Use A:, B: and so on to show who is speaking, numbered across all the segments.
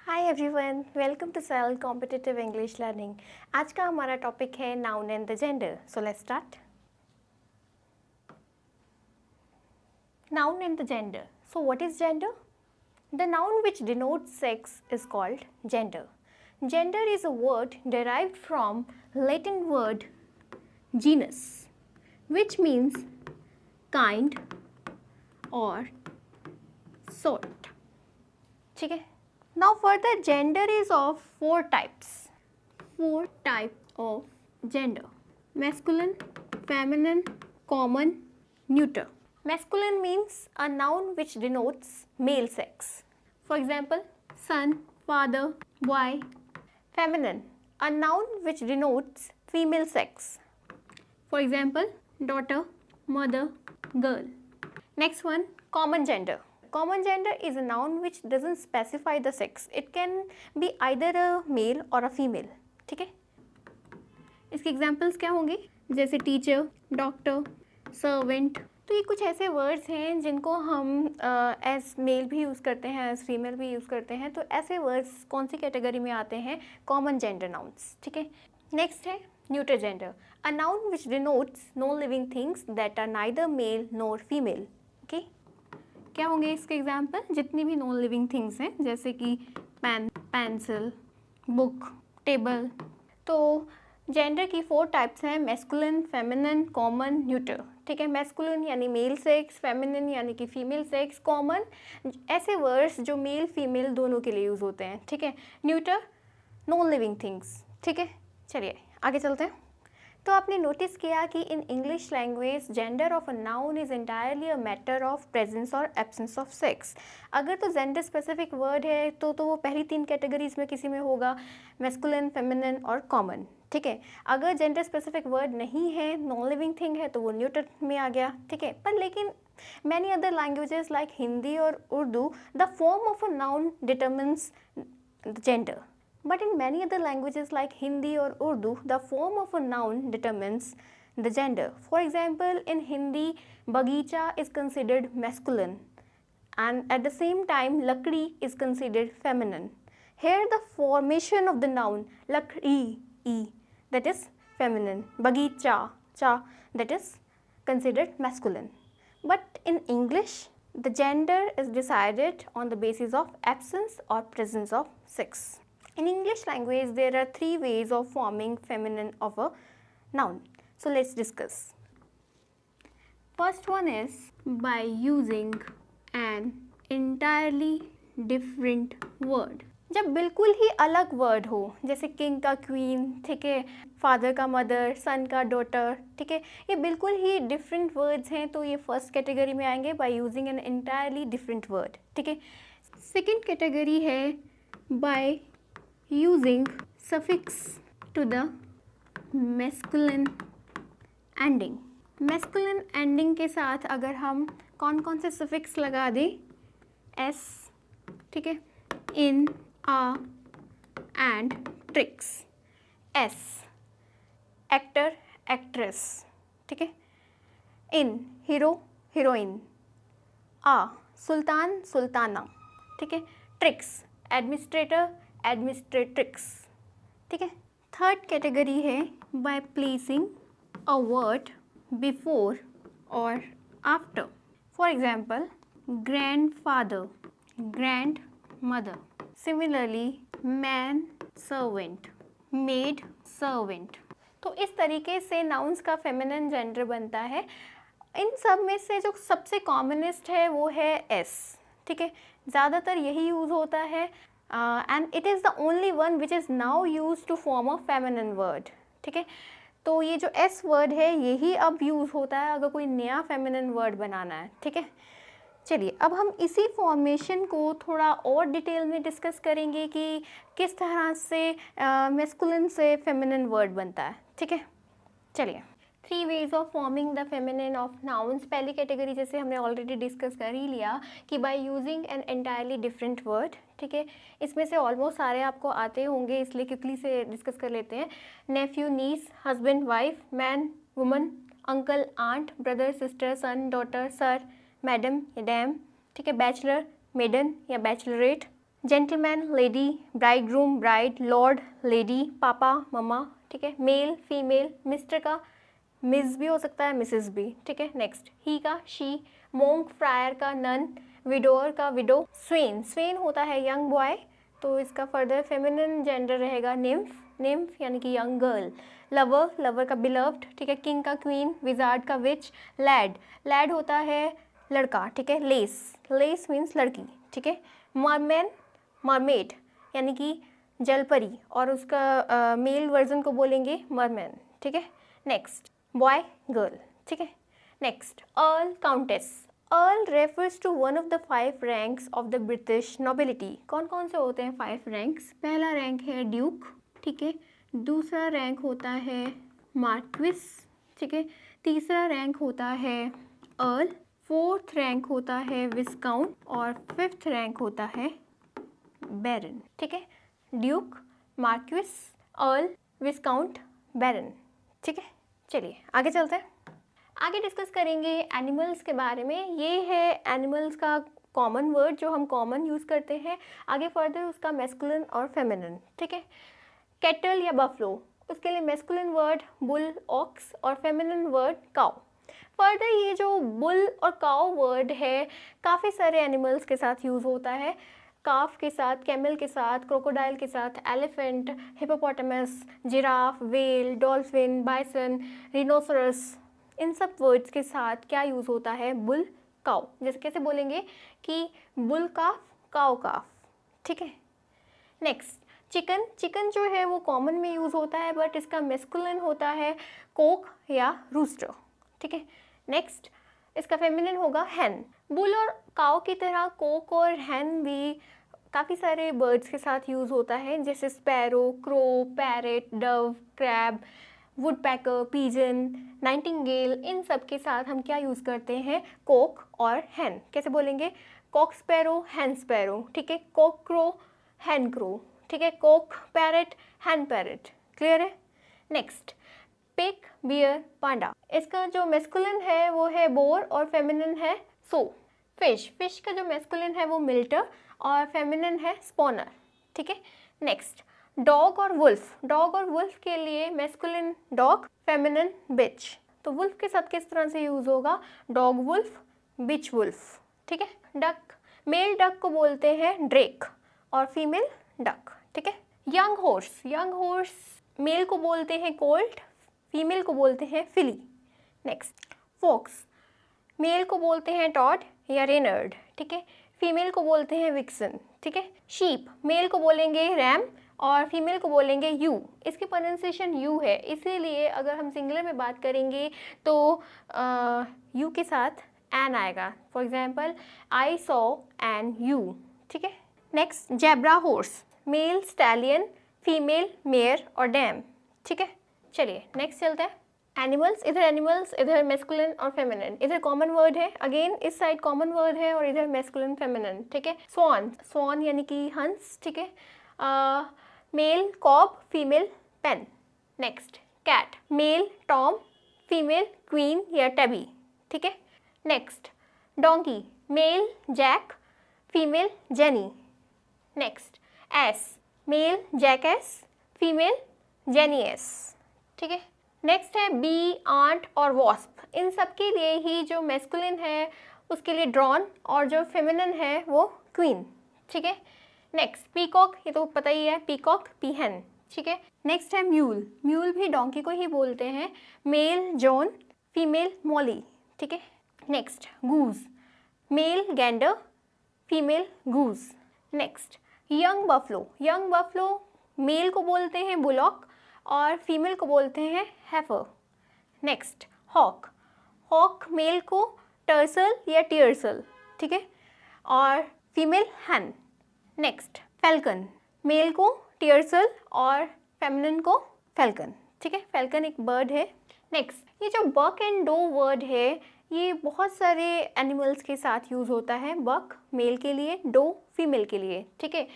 A: Hi everyone, welcome to cell competitive English learning. आज का हमारा टॉपिक है noun and the gender. So let's start. Noun and the gender. So what is gender? The noun which denotes sex is called gender. Gender is a word derived from Latin word genus, which means kind or sort. ठीक है। Now further, gender is of four types. Four types of gender: masculine, feminine, common, neuter. Masculine means a noun which denotes male sex. For example, son, father, boy. Feminine, a noun which denotes female sex. For example, daughter, mother, girl. Next one, common gender. Common gender is a noun which doesn't specify the sex. It can be either a male or a female. ठीक है। इसके examples क्या होंगे? जैसे teacher, doctor, servant. तो ये कुछ ऐसे वर्ड्स हैं जिनको हम एज मेल भी यूज़ करते हैं, एज फीमेल भी यूज़ करते हैं। तो ऐसे वर्ड्स कौन सी कैटेगरी में आते हैं? Common gender nouns. ठीक है। नेक्स्ट है neuter gender, a noun which denotes no living things that are neither male nor female. Okay, क्या होंगे इसके एग्जाम्पल? जितनी भी नॉन लिविंग थिंग्स हैं, जैसे कि पेन, पेंसिल, बुक, टेबल। तो जेंडर की फोर टाइप्स हैं: मैस्कुलिन, फेमिनिन, कॉमन, न्यूटर। ठीक है। मैस्कुलिन यानी मेल सेक्स, फेमिनिन यानी कि फीमेल सेक्स, कॉमन ऐसे वर्ड्स जो मेल फीमेल दोनों के लिए यूज़ होते हैं। ठीक है। Neuter non living things. ठीक है। चलिए आगे चलते हैं। तो आपने नोटिस किया कि in English language gender of a noun is entirely a matter of presence और एब्सेंस ऑफ सेक्स। अगर तो जेंडर स्पेसिफिक वर्ड है तो वो पहली तीन कैटेगरीज में किसी में होगा, मैस्कुलिन, फेमिनिन और कॉमन। ठीक है। अगर जेंडर स्पेसिफिक वर्ड नहीं है, नॉन लिविंग थिंग है, तो वो न्यूटर में आ गया। ठीक है। पर लेकिन many other languages like Hindi और Urdu, the form of a noun determines the gender. But in many other languages like Hindi or Urdu, the form of a noun determines the gender. For example, in Hindi, bagicha is considered masculine, and at the same time, lakdi is considered feminine. Here, the formation of the noun lakdi, that is feminine, bagicha, cha, that is considered masculine. But in English, the gender is decided on the basis of absence or presence of sex. In English language, there are three ways of forming feminine of a noun. So let's discuss. First one is by using an entirely different word. जब बिल्कुल ही अलग word हो, जैसे king का queen, ठीक है, father का mother, सन का डॉटर, ठीक है, ये बिल्कुल ही डिफरेंट वर्ड्स हैं, तो ये फर्स्ट कैटेगरी में आएंगे by using an entirely different word. ठीक है। सेकेंड कैटेगरी है bye using suffix to the masculine ending. masculine ending के साथ अगर हम कौन कौन से suffix लगा दें? s, ठीक है, in, a and tricks. s actor, actress, ठीक है, in hero, heroine, a सुल्तान, सुल्ताना, ठीक है, tricks administrator, एडमिनिस्ट्रेट्रिक्स। ठीक है। थर्ड कैटेगरी है by placing a word before और after. For example, grandfather, grandmother. Similarly, man servant, maid servant. तो इस तरीके से नाउन्स का फेमिनिन जेंडर बनता है। इन सब में से जो सबसे कॉमनेस्ट है वो है एस। ठीक है। ज़्यादातर यही यूज़ होता है, and it is the only one which is now used to form a feminine word. ठीक है। तो ये जो s वर्ड है यही अब यूज़ होता है अगर कोई नया फेमिनिन वर्ड बनाना है। ठीक है। चलिए अब हम इसी फॉर्मेशन को थोड़ा और डिटेल में डिस्कस करेंगे कि किस तरह से मैस्कुलिन से फेमिनिन वर्ड बनता है। ठीक है। चलिए, three ways of forming the feminine of nouns. पहली कैटेगरी जैसे हमने ऑलरेडी डिस्कस कर ही लिया कि by using an entirely different word. ठीक है। इसमें से ऑलमोस्ट सारे आपको आते होंगे, इसलिए क्विकली से डिस्कस कर लेते हैं। Nephew, niece, husband, wife, man, woman, uncle, aunt, brother, sister, son, daughter, sir, madam या डैम। ठीक है। बैचलर, मेडन या bachelorette, gentleman, lady, bridegroom, bride, lord, lady, papa, mamma, ठीक है। मेल, फीमेल, मिस्टर का मिस भी हो सकता है, मिसेस भी, ठीक है। नेक्स्ट, ही का शी, मोंक, फ्रायर का नन, विडोअर का विडो, स्वेन, स्वेन होता है यंग बॉय, तो इसका फर्दर फेमिनिन जेंडर रहेगा निम्फ, निम्फ यानी कि यंग गर्ल। लवर, लवर का बिलव्ड, ठीक है। किंग का क्वीन, विजार्ड का विच, लैड, लैड होता है लड़का, ठीक है। लेस, लेस मीन्स लड़की, ठीक है। मरमैन, मरमेड यानी कि जलपरी, और उसका मेल वर्जन को बोलेंगे मरमैन, ठीक है। नेक्स्ट, बॉय, गर्ल, ठीक है। Next, earl, countess. Earl refers to one of the 5 ranks of the British nobility. कौन कौन से होते हैं 5 रैंक्स? पहला रैंक है ड्यूक, ठीक है। दूसरा रैंक होता है मार्क्विस, ठीक है। तीसरा रैंक होता है अर्ल, फोर्थ रैंक होता है विस्काउंट, और फिफ्थ रैंक होता है बैरन, ठीक है। ड्यूक, मार्क्विस, अर्ल, विस्काउंट, बैरन, ठीक है। चलिए आगे चलते हैं। आगे डिस्कस करेंगे एनिमल्स के बारे में। ये है एनिमल्स का कॉमन वर्ड जो हम कॉमन यूज़ करते हैं। आगे फर्दर उसका मैस्कुलिन और फेमिनिन, ठीक है। कैटल या बफलो, उसके लिए मैस्कुलिन वर्ड बुल, ऑक्स, और फेमिनिन वर्ड काउ। फर्दर ये जो बुल और काउ वर्ड है काफ़ी सारे एनिमल्स के साथ यूज़ होता है। काफ के साथ, कैमल के साथ, क्रोकोडाइल के साथ, elephant, hippopotamus, giraffe, whale, dolphin, bison, rhinoceros, इन सब वर्ड्स के साथ क्या यूज़ होता है? Bull, cow. जैसे कैसे बोलेंगे कि बुल काफ, काउ काफ, ठीक है। नेक्स्ट, चिकन, चिकन जो है वो कॉमन में यूज़ होता है, बट इसका मैस्कुलिन होता है कोक या रूस्टर, ठीक है। नेक्स्ट, इसका फेमिनिन होगा हैन। बुल और काउ की तरह कोक और हैन भी काफ़ी सारे बर्ड्स के साथ यूज़ होता है, जैसे sparrow, crow, parrot, dove, crab, woodpecker, pigeon, nightingale, इन सब के साथ हम क्या यूज़ करते हैं? कोक और हैन। कैसे बोलेंगे? कॉक स्पैरो, हैन स्पैरो, ठीक है। कोक क्रो, हैन क्रो, ठीक है। कोक पैरेट, हैन पैरेट, क्लियर है। नेक्स्ट, पिग, बियर, पांडा। इसका जो मैस्कुलिन है वो है बोर और फेमिनिन है सो। फिश, फिश का जो मैस्कुलिन है वो मिल्टर और फेमिनिन है स्पॉनर, ठीक है। नेक्स्ट, डॉग और वुल्फ, डॉग और वुल्फ के लिए मैस्कुलिन डॉग, फेमिनिन बिच। तो वुल्फ के साथ किस तरह से यूज़ होगा? डॉग वुल्फ, बिच वुल्फ, ठीक है। डक, मेल डक को बोलते हैं ड्रेक और फीमेल डक, ठीक है। Young horse, young horse male को बोलते हैं कोल्ट, फीमेल को बोलते हैं फिली। नेक्स्ट, फॉक्स, मेल को बोलते हैं टॉड या रेनर्ड, ठीक है। फीमेल को बोलते हैं विक्सन, ठीक है। शीप, मेल को बोलेंगे रैम और फीमेल को बोलेंगे यू। इसकी प्रोनाउंसिएशन यू है, इसीलिए अगर हम सिंगुलर में बात करेंगे तो यू के साथ एन आएगा। For example, I saw an ewe, ठीक है। Next, zebra horse, male stallion, female mare और डैम, ठीक है। चलिए नेक्स्ट चलते हैं। एनिमल्स, इधर मैस्कुलिन और फेमिनिन, इधर कॉमन वर्ड है, अगेन इस साइड कॉमन वर्ड है और इधर मैस्कुलिन फेमिनिन, ठीक है। स्वान, स्वान यानी कि हंस, ठीक है। Male cob, female pen. Next, cat, male tom, female queen या टैबी, ठीक है। Next, donkey, male jack, female jenny. Next, ass, male jackass, female jenny ass, ठीक है। नेक्स्ट है बी, आंट और वॉस्प। इन सब के लिए ही जो मैस्कुलिन है उसके लिए ड्रॉन और जो फेमिनिन है वो क्वीन, ठीक है। नेक्स्ट, पीकॉक, ये तो पता ही है, पीकॉक, पीहन, ठीक है। नेक्स्ट है म्यूल, म्यूल भी डोंकी को ही बोलते हैं, मेल जॉन, फीमेल मॉली, ठीक है। Next, goose, male gander, female goose. Next, young buffalo, young buffalo male को बोलते हैं बुलॉक और फीमेल को बोलते हैं heifer. Next, hawk, hawk male को टर्सल या टियर्सल, ठीक है, और female hen. Next, falcon, male को टियर्सल और फेमिनिन को फैल्कन, ठीक है। फैल्कन एक बर्ड है। नेक्स्ट, ये जो बक एंड डो वर्ड है ये बहुत सारे एनिमल्स के साथ यूज़ होता है। बक मेल के लिए, डो फीमेल के लिए, ठीक है।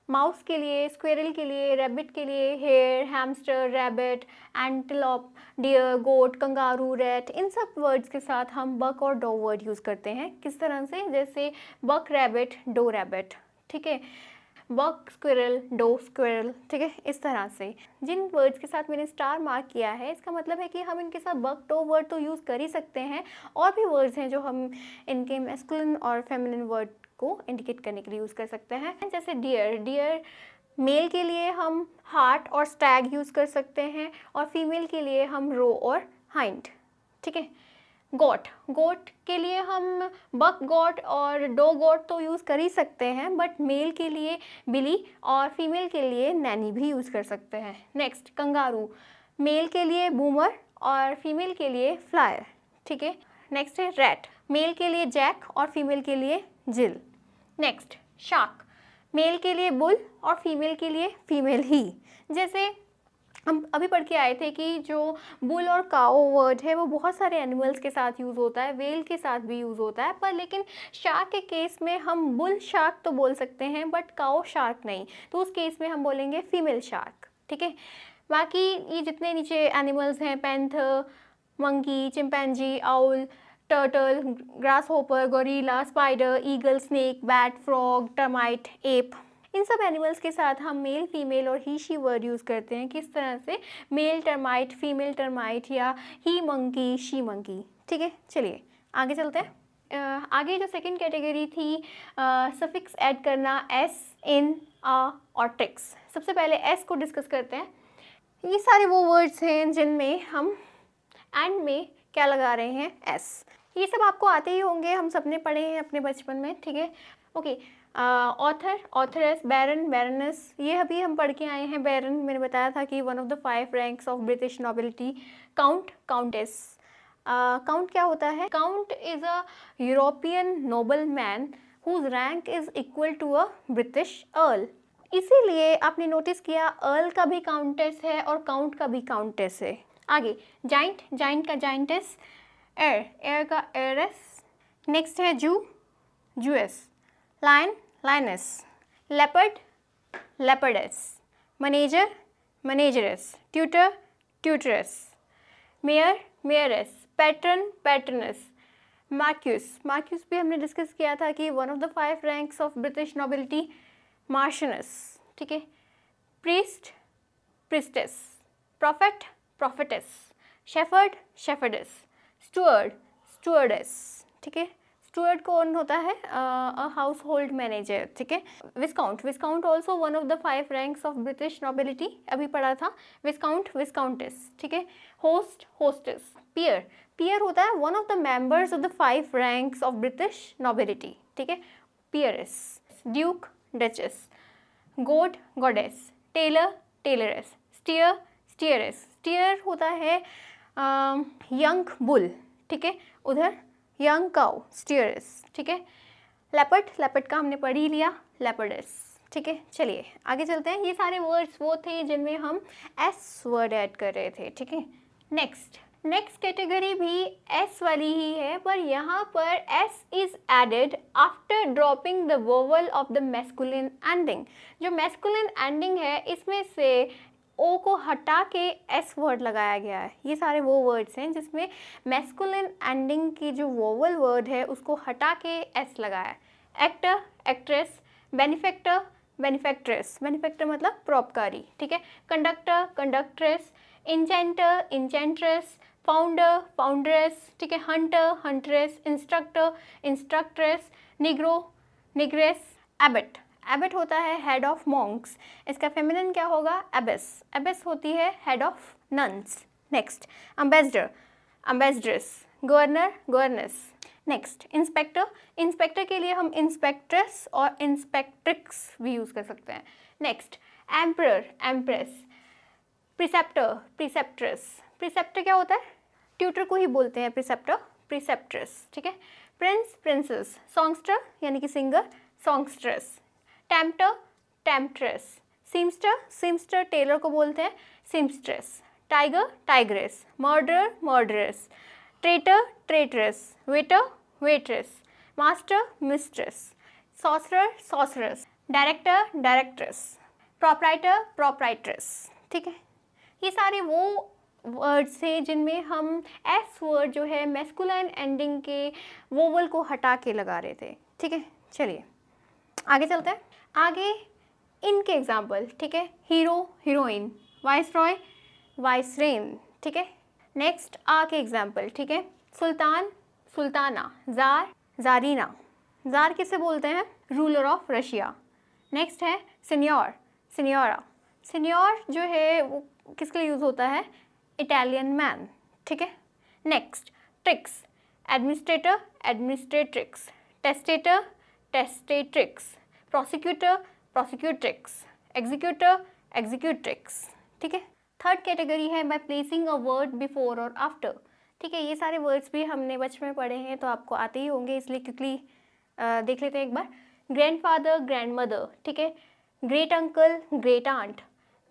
A: माउस के लिए, स्क्वेरल के लिए, रैबिट के लिए, hare, hamster, rabbit, antelope, deer, goat, kangaroo, rat, इन सब वर्ड्स के साथ हम बक और डो वर्ड यूज़ करते हैं। किस तरह से? जैसे बक रैबिट, डो रैबिट, ठीक है। बक स्क्विरल, डो स्क्विरल, ठीक है, इस तरह से। जिन वर्ड्स के साथ मैंने स्टार मार्क किया है इसका मतलब है कि हम इनके साथ बक डो वर्ड तो यूज़ कर ही सकते हैं, और भी वर्ड्स हैं जो हम इनके मैस्कुलिन और फेमिनिन वर्ड को इंडिकेट करने के लिए यूज़ कर सकते हैं। जैसे डियर, डियर मेल के लिए हम हार्ट और स्टैग यूज़ कर सकते हैं, और फीमेल के लिए हम रो और हाइंड, ठीक है। गोट, गोट के लिए हम बक गोट और डो गोट तो यूज़ कर ही सकते हैं, बट मेल के लिए बिली और फीमेल के लिए नैनी भी यूज़ कर सकते हैं। नेक्स्ट कंगारू, मेल के लिए बूमर और फीमेल के लिए फ्लायर, ठीक है। नेक्स्ट है रैट, मेल के लिए जैक और फीमेल के लिए जिल। नेक्स्ट शार्क, मेल के लिए बुल और फीमेल के लिए फीमेल ही। जैसे हम अभी पढ़ के आए थे कि जो बुल और काओ वर्ड है वो बहुत सारे एनिमल्स के साथ यूज़ होता है, वेल के साथ भी यूज़ होता है, पर लेकिन शार्क के केस में हम बुल शार्क तो बोल सकते हैं बट काओ शार्क नहीं, तो उस केस में हम बोलेंगे फीमेल शार्क, ठीक है। बाकी ये जितने नीचे एनिमल्स हैं, panther, monkey, chimpanzee, owl, turtle, grasshopper, gorilla, spider, eagle, snake, bat, frog, termite, ape, इन सब एनिमल्स के साथ हम मेल, फीमेल और ही शी वर्ड यूज़ करते हैं। किस तरह से? मेल टर्माइट, फीमेल टर्माइट, या ही मंकी, शी मंकी, ठीक है। चलिए आगे चलते हैं। आगे जो सेकंड कैटेगरी थी सफिक्स ऐड करना, एस, इन, आ और टिक्स। सबसे पहले एस को डिस्कस करते हैं। ये सारे वो वर्ड्स हैं जिनमें हम एंड में क्या लगा रहे हैं? एस। ये सब आपको आते ही होंगे, हम सबने पढ़े हैं अपने बचपन में, ठीक है। ओके, ऑथर, ऑथरेस, बैरन, बैरनेस, ये अभी हम पढ़ के आए हैं। बैरन मैंने बताया था कि one of the 5 ranks of British nobility. Count, countess. Count क्या होता है? Count is a European noble man whose rank is equal to a British earl. इसीलिए आपने नोटिस किया अर्ल का भी काउंटेस है और काउंट का भी काउंटेस है। आगे जाइंट, जाइंट का जाइंटेस। एयर, एयर का एयरेस। नेक्स्ट है Jew, Jewess. Lion, lioness. Leopard, leopardess. Manager, manageress. Tutor, tutoress. Mayor, mayoress. Patron, patroness. Marquis, marquis भी हमने डिस्कस किया था कि one of the 5 ranks of British nobility, marchioness, ठीक है। Priest, priestess. Prophet, prophetess. Shepherd, shepherdess. Steward, stewardess, ठीक है। Steward कौन होता है? अ हाउस होल्ड मैनेजर, ठीक है। Viscount, viscount also one of the 5 ranks of British nobility, अभी पढ़ा था। विस्काउंट, विस्काउंटेस, ठीक है। Host, hostess. पियर, पियर होता है one of the members of the 5 ranks of British nobility, ठीक है। Peeress. Duke, duchess. God, goddess. Tailor, tailoress. Steer, steeress. Steer होता है यंग बुल, ठीक है। उधर यंग काउ, स्टीयरेस, ठीक है। लेपर्ड, लेपर्ड का हमने पढ़ ही लिया, लेपर्डेस, ठीक है। चलिए आगे चलते हैं। ये सारे वर्ड्स वो थे जिनमें हम एस वर्ड ऐड कर रहे थे, ठीक है। नेक्स्ट, नेक्स्ट कैटेगरी भी एस वाली ही है, पर यहाँ पर S is added after dropping the vowel of the masculine ending. जो मैस्कुलिन एंडिंग है इसमें से ओ को हटा के एस वर्ड लगाया गया है। ये सारे वो वर्ड्स हैं जिसमें मैस्कुलिन एंडिंग की जो वोवल वर्ड है उसको हटा के एस लगाया है। Actor, actress. बेनिफैक्टर, बेनिफैक्ट्रेस। बेनिफैक्टर मतलब परोपकारी, ठीक है। कंडक्टर, कंडक्ट्रेस। इंजेंटर, इंजेंट्रेस। फाउंडर, फाउंड्रेस, ठीक है। Hunter, huntress. Instructor, instructress. Negro, negress. Abbot, abbot होता है हेड ऑफ मॉन्क्स, इसका फेमिनिन क्या होगा? एबेस, एबेस होती है head of nuns. Next ambassador, ambassadress. Governor, governess. Next inspector, inspector के लिए हम इंस्पेक्ट्रेस और इंस्पेक्ट्रिक्स भी यूज़ कर सकते हैं। Next emperor, empress. Preceptor, preceptress. Preceptor क्या होता है? ट्यूटर को ही बोलते हैं प्रिसेप्टर, प्रिसेप्ट्रेस, ठीक है। Prince, princess. सॉन्गस्टर यानी कि singer, songstress. Tempter, temptress. Seamster, seamster tailor को बोलते हैं, seamstress. Tiger, tigress. Murderer, murderess. Traitor, traitress. Waiter, waitress. Master, mistress. Sorcerer, sorceress. Director, directress. Proprietor, proprietress, ठीक है। ये सारे वो वर्ड्स थे जिनमें हम एस वर्ड जो है मैस्कुलाइन एंडिंग के वोवल को हटा के लगा रहे थे, ठीक है। चलिए आगे चलते हैं। आगे इनके एग्जाम्पल, ठीक है, हीरो, हीरोइन, वाइसरॉय, वाइसरेन, ठीक है। नेक्स्ट आ के एग्जाम्पल, ठीक है, सुल्तान, सुल्ताना, जार, जारीना। जार किसे बोलते हैं? Ruler of Russia. नेक्स्ट है सीनियर, सीनियोरा। सीनियर जो है वो किसके लिए यूज़ होता है? इटालियन मैन, ठीक है। Next trix, administrator, administratrix, testator, testatrix, prosecutor, prosecutrix, executor, executrix, ठीक है। थर्ड कैटेगरी है by placing a word before और आफ्टर, ठीक है। ये सारे वर्ड्स भी हमने बचपन में पढ़े हैं तो आपको आते ही होंगे, इसलिए क्विकली देख लेते हैं एक बार। ग्रैंडफादर, ग्रैंडमदर, ठीक है। Great uncle, great aunt,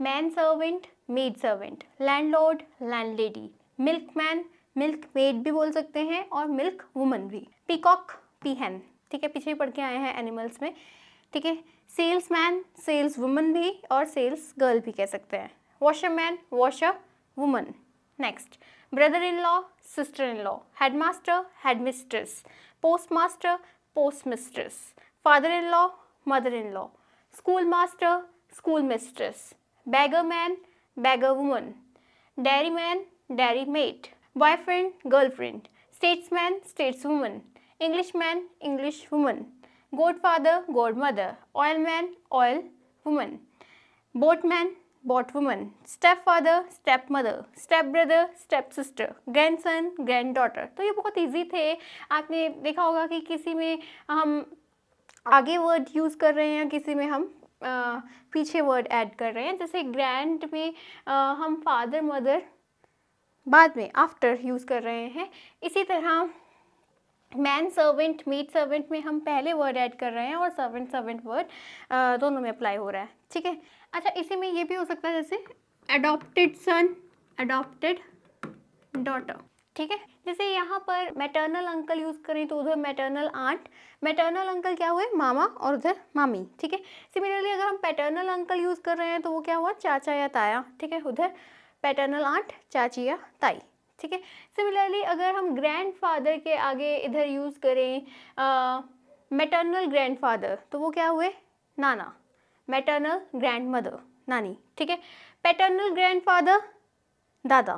A: man servant, maid servant, landlord, landlady, milkman, milk maid भी बोल सकते हैं और मिल्क वुमन भी। पीकॉक, पीहन, ठीक है, पीछे ही पढ़ के आए हैं एनिमल्स में, ठीक है। सेल्समैन, सेल्स वुमन भी और सेल्स गर्ल भी कह सकते हैं। Washerman, washerwoman. Next brother in law, sister in law, headmaster, headmistress, postmaster, postmistress, father in law, mother in law, schoolmaster, schoolmistress, beggar man, beggar woman, dairyman, dairymaid, boyfriend, girlfriend, statesman, stateswoman, Englishman, Englishwoman, godfather, godmother, oilman, oil woman, boatman, boatwoman, stepfather, stepmother, stepbrother, stepsister, grandson, granddaughter। तो ये बहुत easy थे। आपने देखा होगा कि किसी में हम आगे वर्ड यूज़ कर रहे हैं या किसी में हम पीछे वर्ड ऐड कर रहे हैं। जैसे ग्रैंड में हम फादर मदर बाद में आफ्टर यूज़ कर रहे हैं। इसी तरह मैन सर्वेंट, मेड सर्वेंट में हम पहले वर्ड ऐड कर रहे हैं और सर्वेंट सर्वेंट वर्ड दोनों में अप्लाई हो रहा है, ठीक है। अच्छा, इसी में ये भी हो सकता है जैसे अडॉप्टेड सन, अडॉप्टेड डॉटर, ठीक है। जैसे यहाँ पर मैटरनल अंकल यूज़ करें तो उधर मैटरनल आंट, मैटरनल अंकल क्या हुए? मामा, और उधर मामी, ठीक है। सिमिलरली अगर हम पैटर्नल अंकल यूज़ कर रहे हैं तो वो क्या हुआ? चाचा या ताया, ठीक है। उधर पैटर्नल आंट, चाची या ताई, ठीक है। सिमिलरली अगर हम ग्रैंडफादर के आगे इधर यूज़ करें मैटरनल ग्रैंडफादर तो वो क्या हुए? नाना। मैटरनल ग्रैंडमदर, नानी, ठीक है। पैटर्नल ग्रैंडफादर, दादा।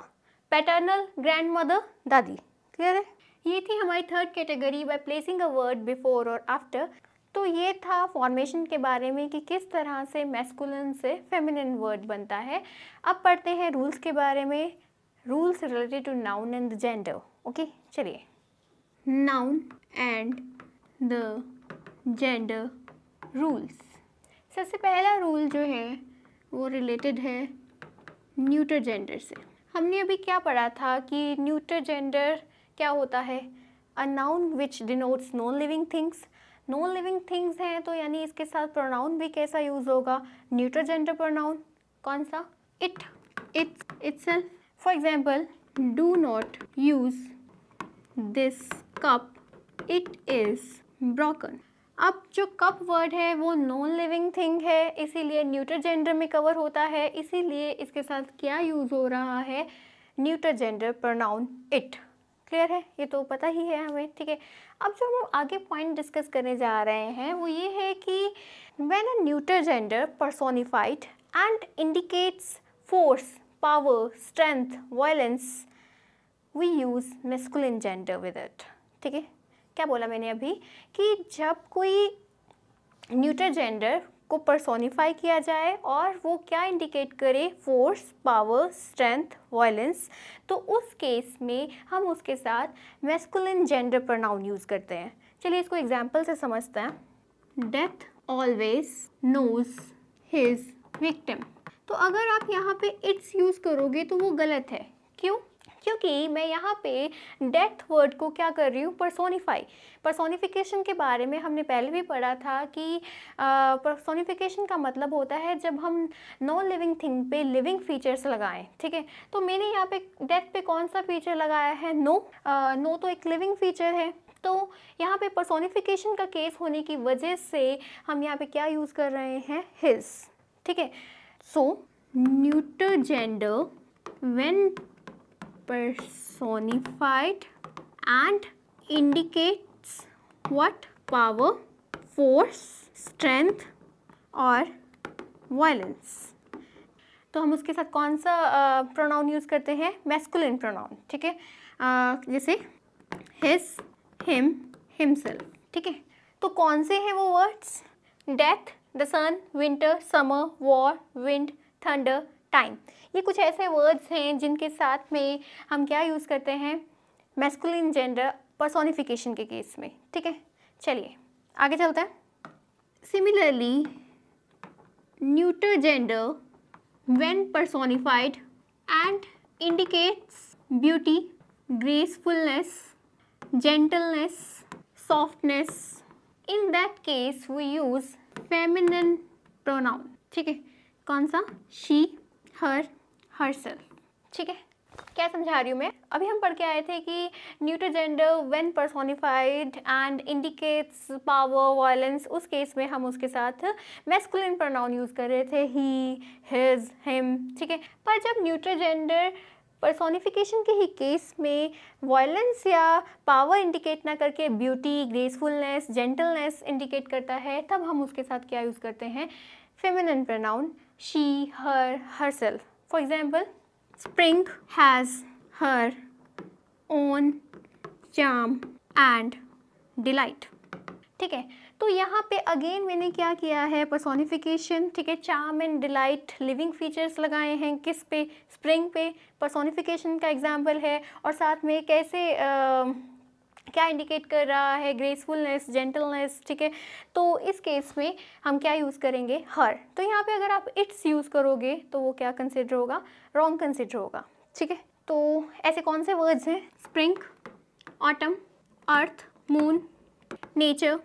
A: पैटर्नल ग्रैंडमदर, दादी। क्लियर है? ये थी हमारी third category by placing a word before और आफ्टर। तो ये था फॉर्मेशन के बारे में कि किस तरह से मैस्कुलिन से फेमिनिन वर्ड बनता है। अब पढ़ते हैं रूल्स के बारे में, rules related to noun and gender. Okay, चलिए। Noun and the gender rules. सबसे पहला रूल जो है वो रिलेटेड है न्यूटर जेंडर से। हमने अभी क्या पढ़ा था कि न्यूटर जेंडर क्या होता है? अ noun which denotes non living things. Non living things हैं तो यानी इसके साथ प्रोनाउन भी कैसा यूज़ होगा? Neuter gender pronoun. कौन सा? It, its, itself. For example, do not use this cup, it is broken. अब जो कप वर्ड है वो नॉन लिविंग थिंग है, इसीलिए न्यूटर जेंडर में कवर होता है, इसीलिए इसके साथ क्या यूज़ हो रहा है? Neuter gender pronoun it. Clear है? ये तो पता ही है हमें, ठीक है। अब जो हम आगे पॉइंट डिस्कस करने जा रहे हैं वो ये है कि when a neuter gender personified and indicates force, power, strength, violence, we use masculine gender with it, ठीक है। क्या बोला मैंने अभी? कि जब कोई न्यूटर जेंडर को पर्सोनिफाई किया जाए और वो क्या इंडिकेट करे? फोर्स, पावर, स्ट्रेंथ, वायलेंस, तो उस केस में हम उसके साथ मैस्कुलिन जेंडर प्रोनाउन यूज़ करते हैं। चलिए इसको एग्जाम्पल से समझते हैं। Death always knows his victim. तो अगर आप यहाँ पे इट्स यूज़ करोगे तो वो गलत है। क्यों? क्योंकि मैं यहाँ पे डेथ वर्ड को क्या कर रही हूँ? पर्सोनिफाई। पर्सोनिफिकेशन के बारे में हमने पहले भी पढ़ा था कि पर्सोनिफिकेशन का मतलब होता है जब हम नॉन लिविंग थिंग पे लिविंग फीचर्स लगाएं, ठीक है। तो मैंने यहाँ पे डेथ पे कौन सा फीचर लगाया है? नो। नो तो एक लिविंग फीचर है। तो यहाँ पे पर्सोनिफिकेशन का केस होने की वजह से हम यहाँ पे क्या यूज़ कर रहे हैं? हिज, ठीक है। So neuter gender when personified and indicates what? Power, force, strength or violence. तो हम उसके साथ कौन सा प्रोनाउन यूज़ करते हैं? मैस्कुलिन प्रोनाउन, ठीक है। जैसे हिज, हिम, हिमसेल्फ, ठीक है। तो कौन से हैं वो words? Death, the sun, winter, summer, war, wind, thunder, time. ये कुछ ऐसे वर्ड्स हैं जिनके साथ में हम क्या यूज़ करते हैं? मैस्कुलिन जेंडर पर्सोनिफिकेशन के केस में, ठीक है। चलिए आगे चलते हैं। Similarly neuter gender when personified and indicates beauty, gracefulness, gentleness, softness. In that case we use feminine pronoun, ठीक है। कौन सा? she, her, herself, ठीक है। क्या समझा रही हूँ मैं? अभी हम पढ़ के आए थे कि neuter gender when personified and indicates power, violence, उस केस में हम उसके साथ मैस्कुलिन प्रोनाउन यूज़ कर रहे थे, ही, हिज, हिम, ठीक है। पर जब न्यूटर जेंडर पर्सोनिफिकेशन के ही केस में वायलेंस या पावर इंडिकेट ना करके ब्यूटी, ग्रेसफुलनेस, जेंटलनेस इंडिकेट करता है, तब हम उसके साथ क्या यूज़ करते हैं? Feminine pronoun, she, her, herself. For example, Spring has her own charm and delight, ठीक है। तो यहाँ पे अगेन मैंने क्या किया है? पर्सोनिफिकेशन, ठीक है। Charm and delight living features लगाए हैं किस पे? स्प्रिंग पे। पर्सोनिफिकेशन का एग्जाम्पल है, और साथ में कैसे क्या इंडिकेट कर रहा है? ग्रेसफुलनेस, जेंटलनेस, ठीक है। तो इस केस में हम क्या यूज़ करेंगे? हर। तो यहाँ पे अगर आप इट्स यूज़ करोगे तो वो क्या कंसिडर होगा? रॉन्ग कंसिडर होगा, ठीक है। तो ऐसे कौन से वर्ड्स हैं? Spring, autumn, earth, moon, nature,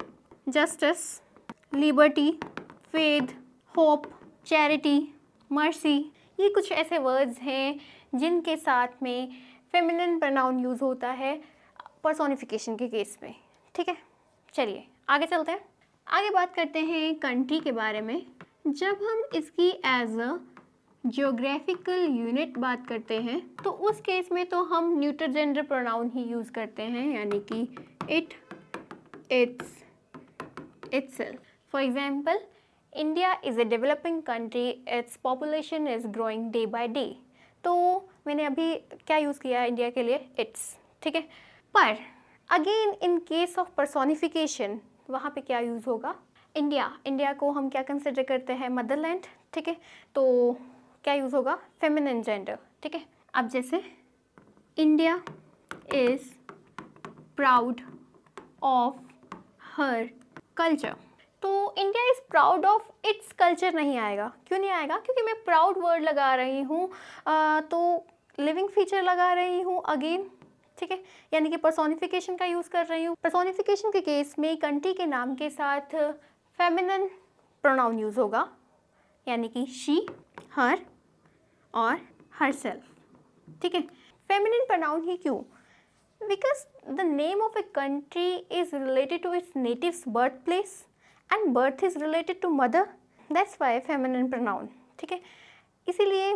A: justice, liberty, faith, hope, charity, mercy. ये कुछ ऐसे वर्ड्स हैं जिनके साथ में फेमिनिन प्रोनाउन यूज़ होता है पर्सोनिफिकेशन के केस में, ठीक है। चलिए आगे चलते हैं। आगे बात करते हैं कंट्री के बारे में। जब हम इसकी एज अ जियोग्राफिकल यूनिट बात करते हैं तो उस केस में तो हम न्यूटर जेंडर प्रोनाउन ही यूज़ करते हैं, यानी कि it, it's, itself. For example, India is a developing country, its population is growing day by day. तो मैंने अभी क्या यूज़ किया इंडिया के लिए? इट्स, ठीक है। पर again in case of personification वहाँ पे क्या यूज़ होगा? इंडिया। इंडिया को हम क्या कंसिडर करते हैं? मदरलैंड, ठीक है। तो क्या यूज़ होगा? फेमिनिन जेंडर, ठीक है। अब जैसे India is proud of her culture, तो India is proud of its culture नहीं आएगा। क्यों नहीं आएगा? क्योंकि मैं प्राउड वर्ड लगा रही हूँ, तो लिविंग फीचर लगा रही हूँ अगेन, ठीक है। यानी कि पर्सोनिफिकेशन का यूज़ कर रही हूँ। पर्सोनिफिकेशन के केस में कंट्री के नाम के साथ फेमिनिन प्रोनाउन यूज़ होगा, यानी कि शी, हर और हरसेल्फ, ठीक है। फेमिनिन प्रोनाउन ही क्यों? Because the name of a country is related to its native's birthplace and birth is related to mother. That's why feminine pronoun, ठीक है। इसीलिए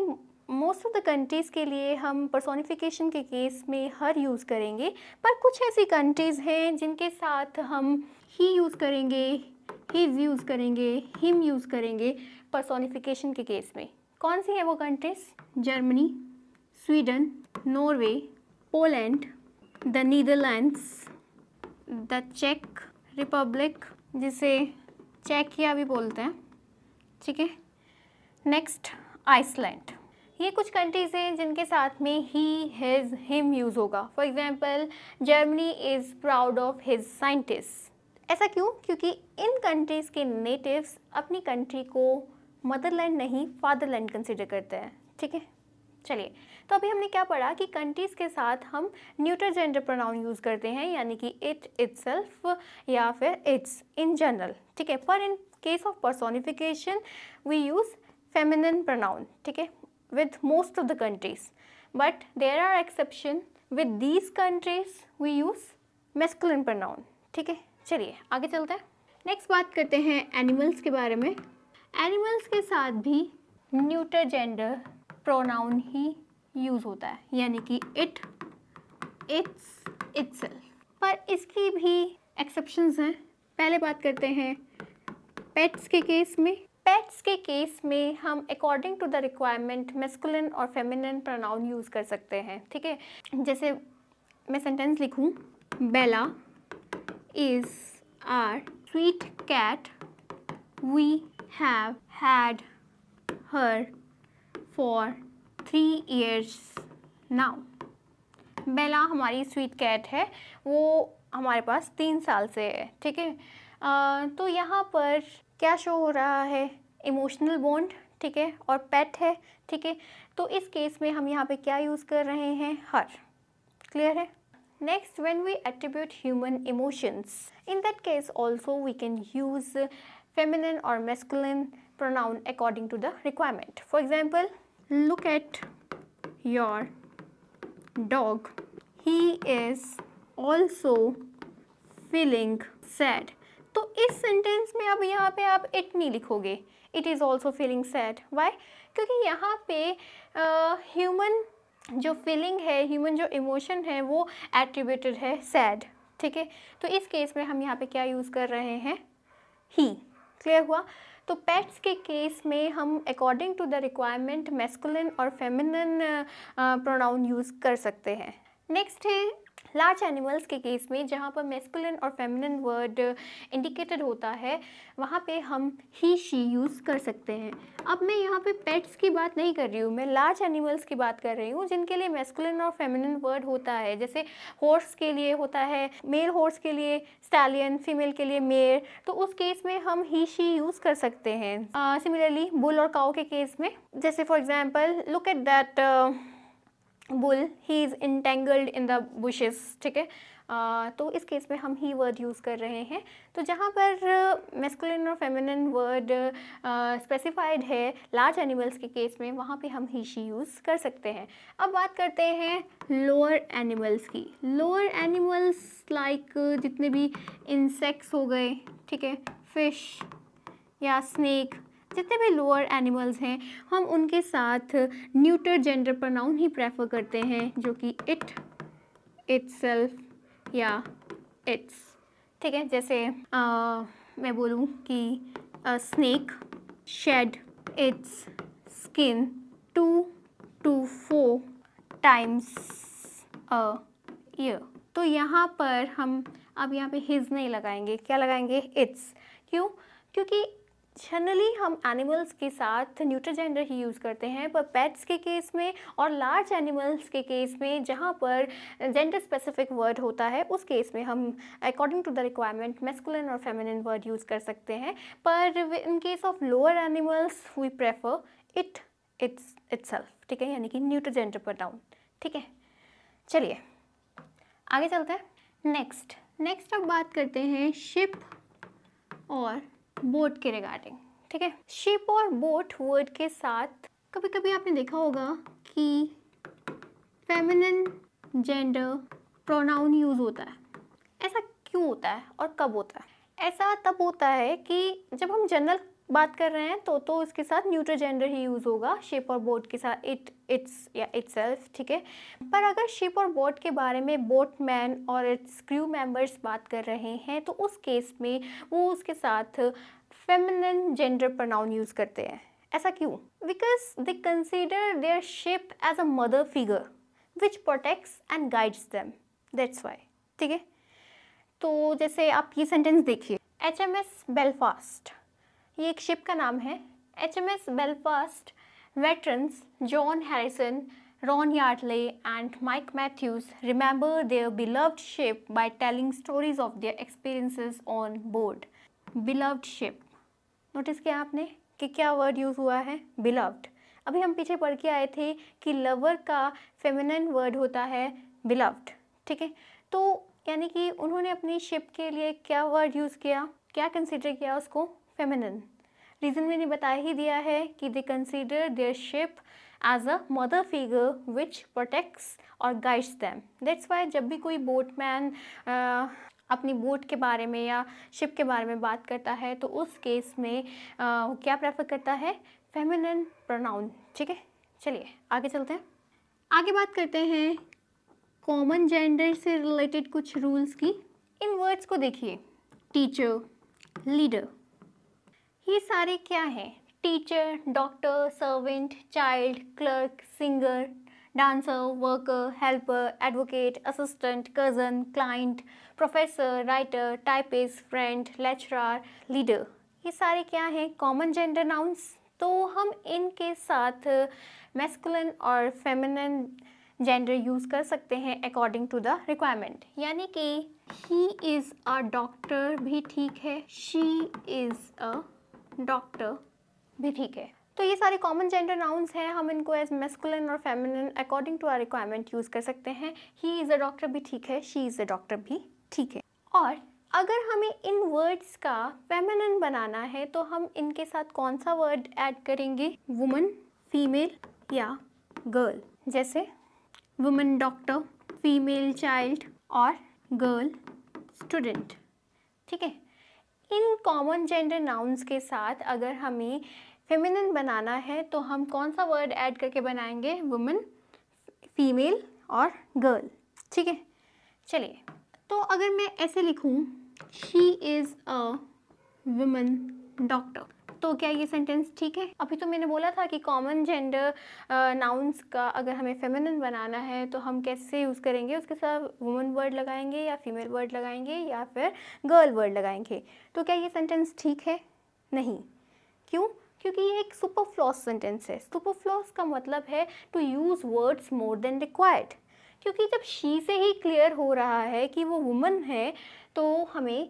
A: मोस्ट ऑफ द कंट्रीज़ के लिए हम पर्सोनिफिकेशन के केस में हर यूज़ करेंगे, पर कुछ ऐसी कंट्रीज़ हैं जिनके साथ हम ही यूज़ करेंगे, हिज यूज़ करेंगे, हिम यूज़ करेंगे पर्सोनिफिकेशन के केस में। कौन सी है वो countries? Germany, Sweden, Norway, Poland, the Netherlands, the चेक रिपब्लिक, जिसे चेकिया भी बोलते हैं, ठीक है। Next Iceland. ये कुछ कंट्रीज़ हैं जिनके साथ में ही, हिज, हिम यूज़ होगा। For example, Germany is proud of his scientist. ऐसा क्यों? क्योंकि इन कंट्रीज़ के नेटिव्स अपनी कंट्री को मदरलैंड नहीं फादरलैंड कंसिडर करते हैं, ठीक है। चलिए, तो अभी हमने क्या पढ़ा कि कंट्रीज़ के साथ हम न्यूटर जेंडर प्रोनाउन यूज़ करते हैं, यानी कि इट, इटसेल्फ या फिर इट्स इन जनरल, ठीक है। पर in case of personification we use feminine pronoun, ठीक है, with most of the countries, but there are exception. With these countries we use masculine pronoun, ठीक है। चलिए आगे चलते हैं। नेक्स्ट बात करते हैं एनिमल्स के बारे में। एनिमल्स के साथ भी न्यूटर जेंडर प्रोनाउन ही यूज़ होता है, यानी कि इट, इट्स, इटसेल्फ। पर इसकी भी एक्सेप्शंस हैं। पहले बात करते हैं पेट्स के केस में। पेट्स के केस में हम according to the requirement masculine और फेमिनिन प्रोनाउन यूज़ कर सकते हैं, ठीक है। जैसे मैं सेंटेंस लिखूं, Bella is our sweet cat, we have had her for 3 years now. Bella हमारी स्वीट कैट है, वो हमारे पास 3 साल से है, ठीक है। तो यहाँ पर क्या शो हो रहा है, इमोशनल बॉन्ड, ठीक है, और पेट है, ठीक है। तो इस केस में हम यहाँ पे क्या यूज़ कर रहे हैं, हर। क्लियर है। Next, when we attribute human emotions, in that case also we can use feminine और masculine pronoun according to the requirement. For example, look at your dog, he is also feeling sad. तो इस sentence में अब यहाँ पे आप it नहीं लिखोगे, it is also feeling sad. Why? क्योंकि यहाँ पे ह्यूमन जो फीलिंग है, ह्यूमन जो इमोशन है, वो एट्रीब्यूटेड है सैड, ठीक है। तो इस केस में हम यहाँ पे क्या यूज़ कर रहे हैं, ही। क्लियर हुआ। तो पेट्स के केस में हम according to the requirement masculine और फेमिनिन प्रोनाउन यूज़ कर सकते हैं। नेक्स्ट है लार्ज एनिमल्स के केस में, जहाँ पर मैस्कुलिन और फेमिनिन वर्ड इंडिकेटेड होता है, वहाँ पे हम ही शी यूज़ कर सकते हैं। अब मैं यहाँ पे पेट्स की बात नहीं कर रही हूँ, मैं लार्ज एनिमल्स की बात कर रही हूँ जिनके लिए मैस्कुलिन और फेमिनिन वर्ड होता है। जैसे हॉर्स के लिए होता है, मेल हॉर्स के लिए स्टैलियन, फीमेल के लिए मेयर, तो उस केस में हम ही शी यूज़ कर सकते हैं। सिमिलरली बुल और काऊ के केस में, जैसे for example look at that bull, he is entangled in the bushes, ठीक है। तो इस केस में हम ही वर्ड यूज़ कर रहे हैं। तो जहाँ पर मैस्कुलिन और फेमिनिन वर्ड स्पेसिफाइड है लार्ज एनिमल्स के केस में, वहाँ पे हम ही शी यूज़ कर सकते हैं। अब बात करते हैं लोअर एनिमल्स की। लोअर एनिमल्स लाइक जितने भी इंसेक्ट्स हो गए, ठीक है, फिश या स्नेक, जितने भी लोअर एनिमल्स हैं, हम उनके साथ न्यूटर जेंडर प्रोनाउन ही प्रेफर करते हैं, जो कि इट, इटसेल्फ या इट्स, ठीक है। जैसे मैं बोलूँ कि snake shed its skin 2 to 4 times a year। तो यहाँ पर हम अब यहाँ पे हिज नहीं लगाएंगे, क्या लगाएंगे, इट्स। क्यों? क्योंकि जनरली हम एनिमल्स के साथ न्यूट्रल जेंडर ही यूज़ करते हैं, पर पेट्स के केस में और लार्ज एनिमल्स के केस में जहाँ पर जेंडर स्पेसिफिक वर्ड होता है, उस केस में हम according to the requirement masculine और फेमिनिन वर्ड यूज़ कर सकते हैं। पर in case of lower animals we prefer it, its, itself, ठीक है, यानी कि न्यूट्रल जेंडर प्रोनाउन, ठीक है। चलिए आगे चलते हैं। नेक्स्ट अब बात करते हैं शिप और बोट के रिगार्डिंग, ठीक है। शिप और बोट वर्ड के साथ कभी कभी आपने देखा होगा कि फेमिनिन जेंडर प्रोनाउन यूज़ होता है। ऐसा क्यों होता है और कब होता है? ऐसा तब होता है कि जब हम जनरल बात कर रहे हैं तो इसके साथ न्यूट्रल जेंडर ही यूज़ होगा, शिप और बोट के साथ इट, इट्स या इटसेल्फ, ठीक है। पर अगर शिप और बोट के बारे में बोटमैन और इट्स क्रू मेंबर्स बात कर रहे हैं, तो उस केस में वो उसके साथ फेमिनिन जेंडर प्रोनाउन यूज़ करते हैं। ऐसा क्यों? Because they consider their ship as a mother figure which protects and guides them, that's why, ठीक है। तो जैसे आप ये सेंटेंस देखिए, HMS बेलफास्ट, ये एक शिप का नाम है। HMS Belfast veterans John Harrison, Ron Yardley and Mike Matthews remember their beloved ship by telling stories of their experiences on board. Beloved ship, notice किया आपने कि क्या वर्ड यूज़ हुआ है, beloved। अभी हम पीछे पढ़ के आए थे कि लवर का फेमिनिन वर्ड होता है beloved, ठीक है। तो यानी कि उन्होंने अपनी शिप के लिए क्या वर्ड यूज़ किया, क्या कंसिडर किया उसको, फेमिनिन। रीज़न मैंने बताया ही दिया है कि they consider their ship as a mother figure which protects और गाइड्स दैम, दैट्स वाई जब भी कोई बोटमैन अपनी बोट के बारे में या शिप के बारे में बात करता है, तो उस केस में वो क्या प्रेफर करता है, फेमिनिन प्रोनाउन, ठीक है। चलिए आगे चलते हैं। आगे बात करते हैं कॉमन जेंडर से रिलेटेड कुछ रूल्स की। इन वर्ड्स को देखिए, टीचर, लीडर, ये सारे क्या हैं? Teacher, doctor, servant, child, clerk, singer, dancer, worker, helper, advocate, assistant, cousin, client, professor, writer, typist, friend, lecturer, leader. ये सारे क्या हैं? Common gender nouns. तो हम इनके साथ मैस्कुलिन और फेमिनिन जेंडर यूज़ कर सकते हैं अकॉर्डिंग टू द रिक्वायरमेंट। यानी कि ही इज़ अ डॉक्टर भी ठीक है, शी इज़ अ डॉक्टर भी ठीक है। तो ये सारे कॉमन जेंडर नाउन्स हैं, हम इनको एज मैस्कुलिन और feminine according to our requirement use कर सकते हैं। ही इज़ अ डॉक्टर भी ठीक है, शी इज़ अ डॉक्टर भी ठीक है। और अगर हमें इन वर्ड्स का फेमिनिन बनाना है तो हम इनके साथ कौन सा वर्ड ऐड करेंगे? वुमन, फीमेल या गर्ल। जैसे वुमन डॉक्टर, फीमेल चाइल्ड और गर्ल स्टूडेंट। ठीक है। इन कॉमन जेंडर नाउन्स के साथ अगर हमें फेमिनिन बनाना है तो हम कौन सा वर्ड ऐड करके बनाएंगे? वुमन, फीमेल और गर्ल। ठीक है। चलिए, तो अगर मैं ऐसे लिखूं, she is a woman doctor, तो क्या ये सेंटेंस ठीक है? अभी तो मैंने बोला था कि कॉमन जेंडर नाउन्स का अगर हमें फेमिनिन बनाना है तो हम कैसे यूज़ करेंगे? उसके साथ वुमन वर्ड लगाएंगे या फीमेल वर्ड लगाएंगे या फिर गर्ल वर्ड लगाएंगे। तो क्या ये सेंटेंस ठीक है? नहीं। क्यों? क्योंकि ये एक सुपरफ्लॉस सेंटेंस है। सुपरफ्लॉस का मतलब है to use words more than required. क्योंकि जब शी से ही क्लियर हो रहा है कि वो वुमन है तो हमें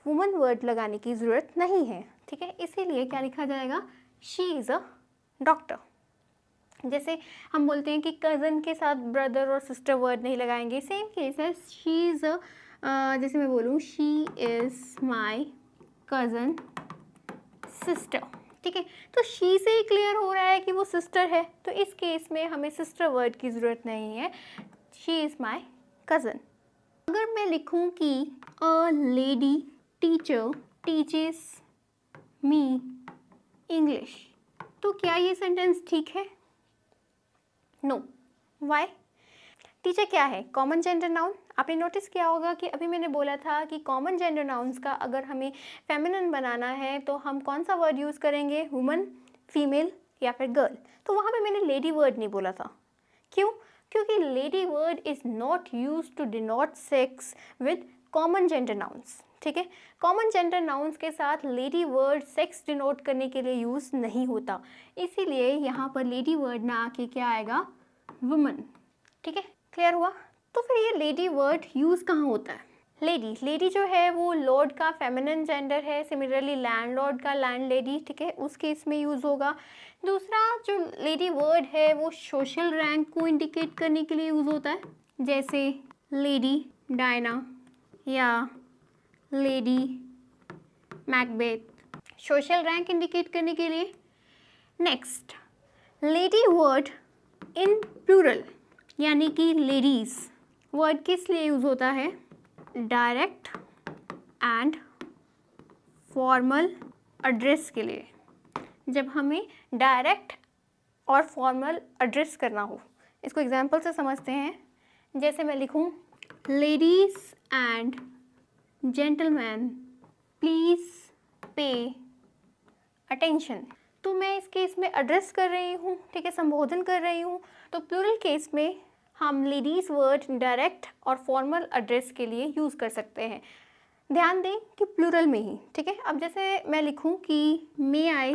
A: वुमन वर्ड लगाने की ज़रूरत नहीं है। ठीक है, इसीलिए क्या लिखा जाएगा? She is a doctor. जैसे हम बोलते हैं कि कज़न के साथ ब्रदर और सिस्टर वर्ड नहीं लगाएंगे, सेम केस है। शी इज़ अ, जैसे मैं बोलूँ she is my cousin sister. ठीक है, तो शी से ही क्लियर हो रहा है कि वो सिस्टर है, तो इस केस में हमें सिस्टर वर्ड की ज़रूरत नहीं है। She is my cousin. अगर मैं लिखूं कि a lady teacher teaches me English, तो क्या ये सेंटेंस ठीक है? नो। वाई? टीचर क्या है? Common gender noun. आपने नोटिस किया होगा कि अभी मैंने बोला था कि कॉमन जेंडर नाउन्स का अगर हमें फेमिनिन बनाना है तो हम कौन सा वर्ड यूज़ करेंगे? वुमन, फीमेल या फिर गर्ल। तो वहाँ पे मैंने लेडी वर्ड नहीं बोला था। क्यों? क्योंकि lady word is not use to denote sex with common gender nouns. ठीक है, कॉमन जेंडर नाउन्स के साथ लेडी वर्ड सेक्स डिनोट करने के लिए यूज़ नहीं होता, इसीलिए यहाँ पर लेडी वर्ड ना आके क्या आएगा? वुमन। ठीक है, क्लियर हुआ? तो फिर ये लेडी वर्ड यूज़ कहाँ होता है? लेडी जो है वो लॉर्ड का फेमिनिन जेंडर है। सिमिलरली लैंडलॉर्ड का लैंड लेडी, ठीक है, उस केस में यूज़ होगा। दूसरा जो लेडी वर्ड है वो सोशल रैंक को इंडिकेट करने के लिए यूज़ होता है, जैसे लेडी डायना या lady Macbeth, social rank indicate करने के लिए। Next, lady word in plural यानी कि लेडीज़ वर्ड किस लिए यूज़ होता है? डायरेक्ट एंड फॉर्मल एड्रेस के लिए। जब हमें डायरेक्ट और फॉर्मल एड्रेस करना हो, इसको एग्जांपल से समझते हैं। जैसे मैं लिखूं, ladies and gentleman please pay attention, तो मैं इस केस में एड्रेस कर रही हूँ, ठीक है, संबोधन कर रही हूँ। तो प्लूरल केस में हम लेडीज़ वर्ड डायरेक्ट और फॉर्मल एड्रेस के लिए यूज़ कर सकते हैं। ध्यान दें कि प्लूरल में ही, ठीक है। अब जैसे मैं लिखूं कि मे आई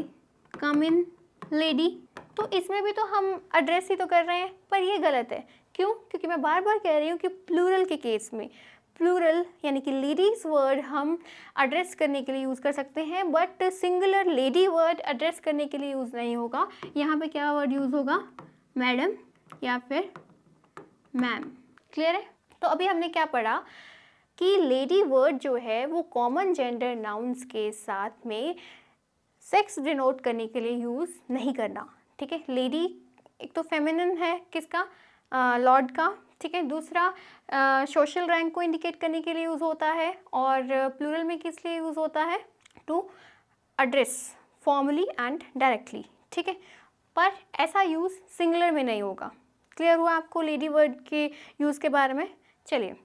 A: कम इन लेडी, तो इसमें भी तो हम एड्रेस ही तो कर रहे हैं, पर ये गलत है। क्यों? क्योंकि मैं बार बार कह रही हूँ कि प्लूरल के केस में प्लूरल यानी कि लेडीज़ वर्ड हम एड्रेस करने के लिए यूज़ कर सकते हैं, but singular lady word address करने के लिए यूज़ नहीं होगा। यहाँ पे क्या वर्ड यूज़ होगा? मैडम या फिर मैम। क्लियर है? तो अभी हमने क्या पढ़ा कि लेडी वर्ड जो है वो कॉमन जेंडर नाउन्स के साथ में सेक्स डिनोट करने के लिए यूज़ नहीं करना, ठीक है। लेडी एक तो फेमिनिन है, किसका? लॉर्ड का, ठीक है। दूसरा सोशल रैंक को इंडिकेट करने के लिए यूज़ होता है, और प्लूरल में किस लिए यूज़ होता है? To address formally and directly, ठीक है। पर ऐसा यूज़ सिंगुलर में नहीं होगा। क्लियर हुआ आपको लेडी वर्ड के यूज़ के बारे में? चलिए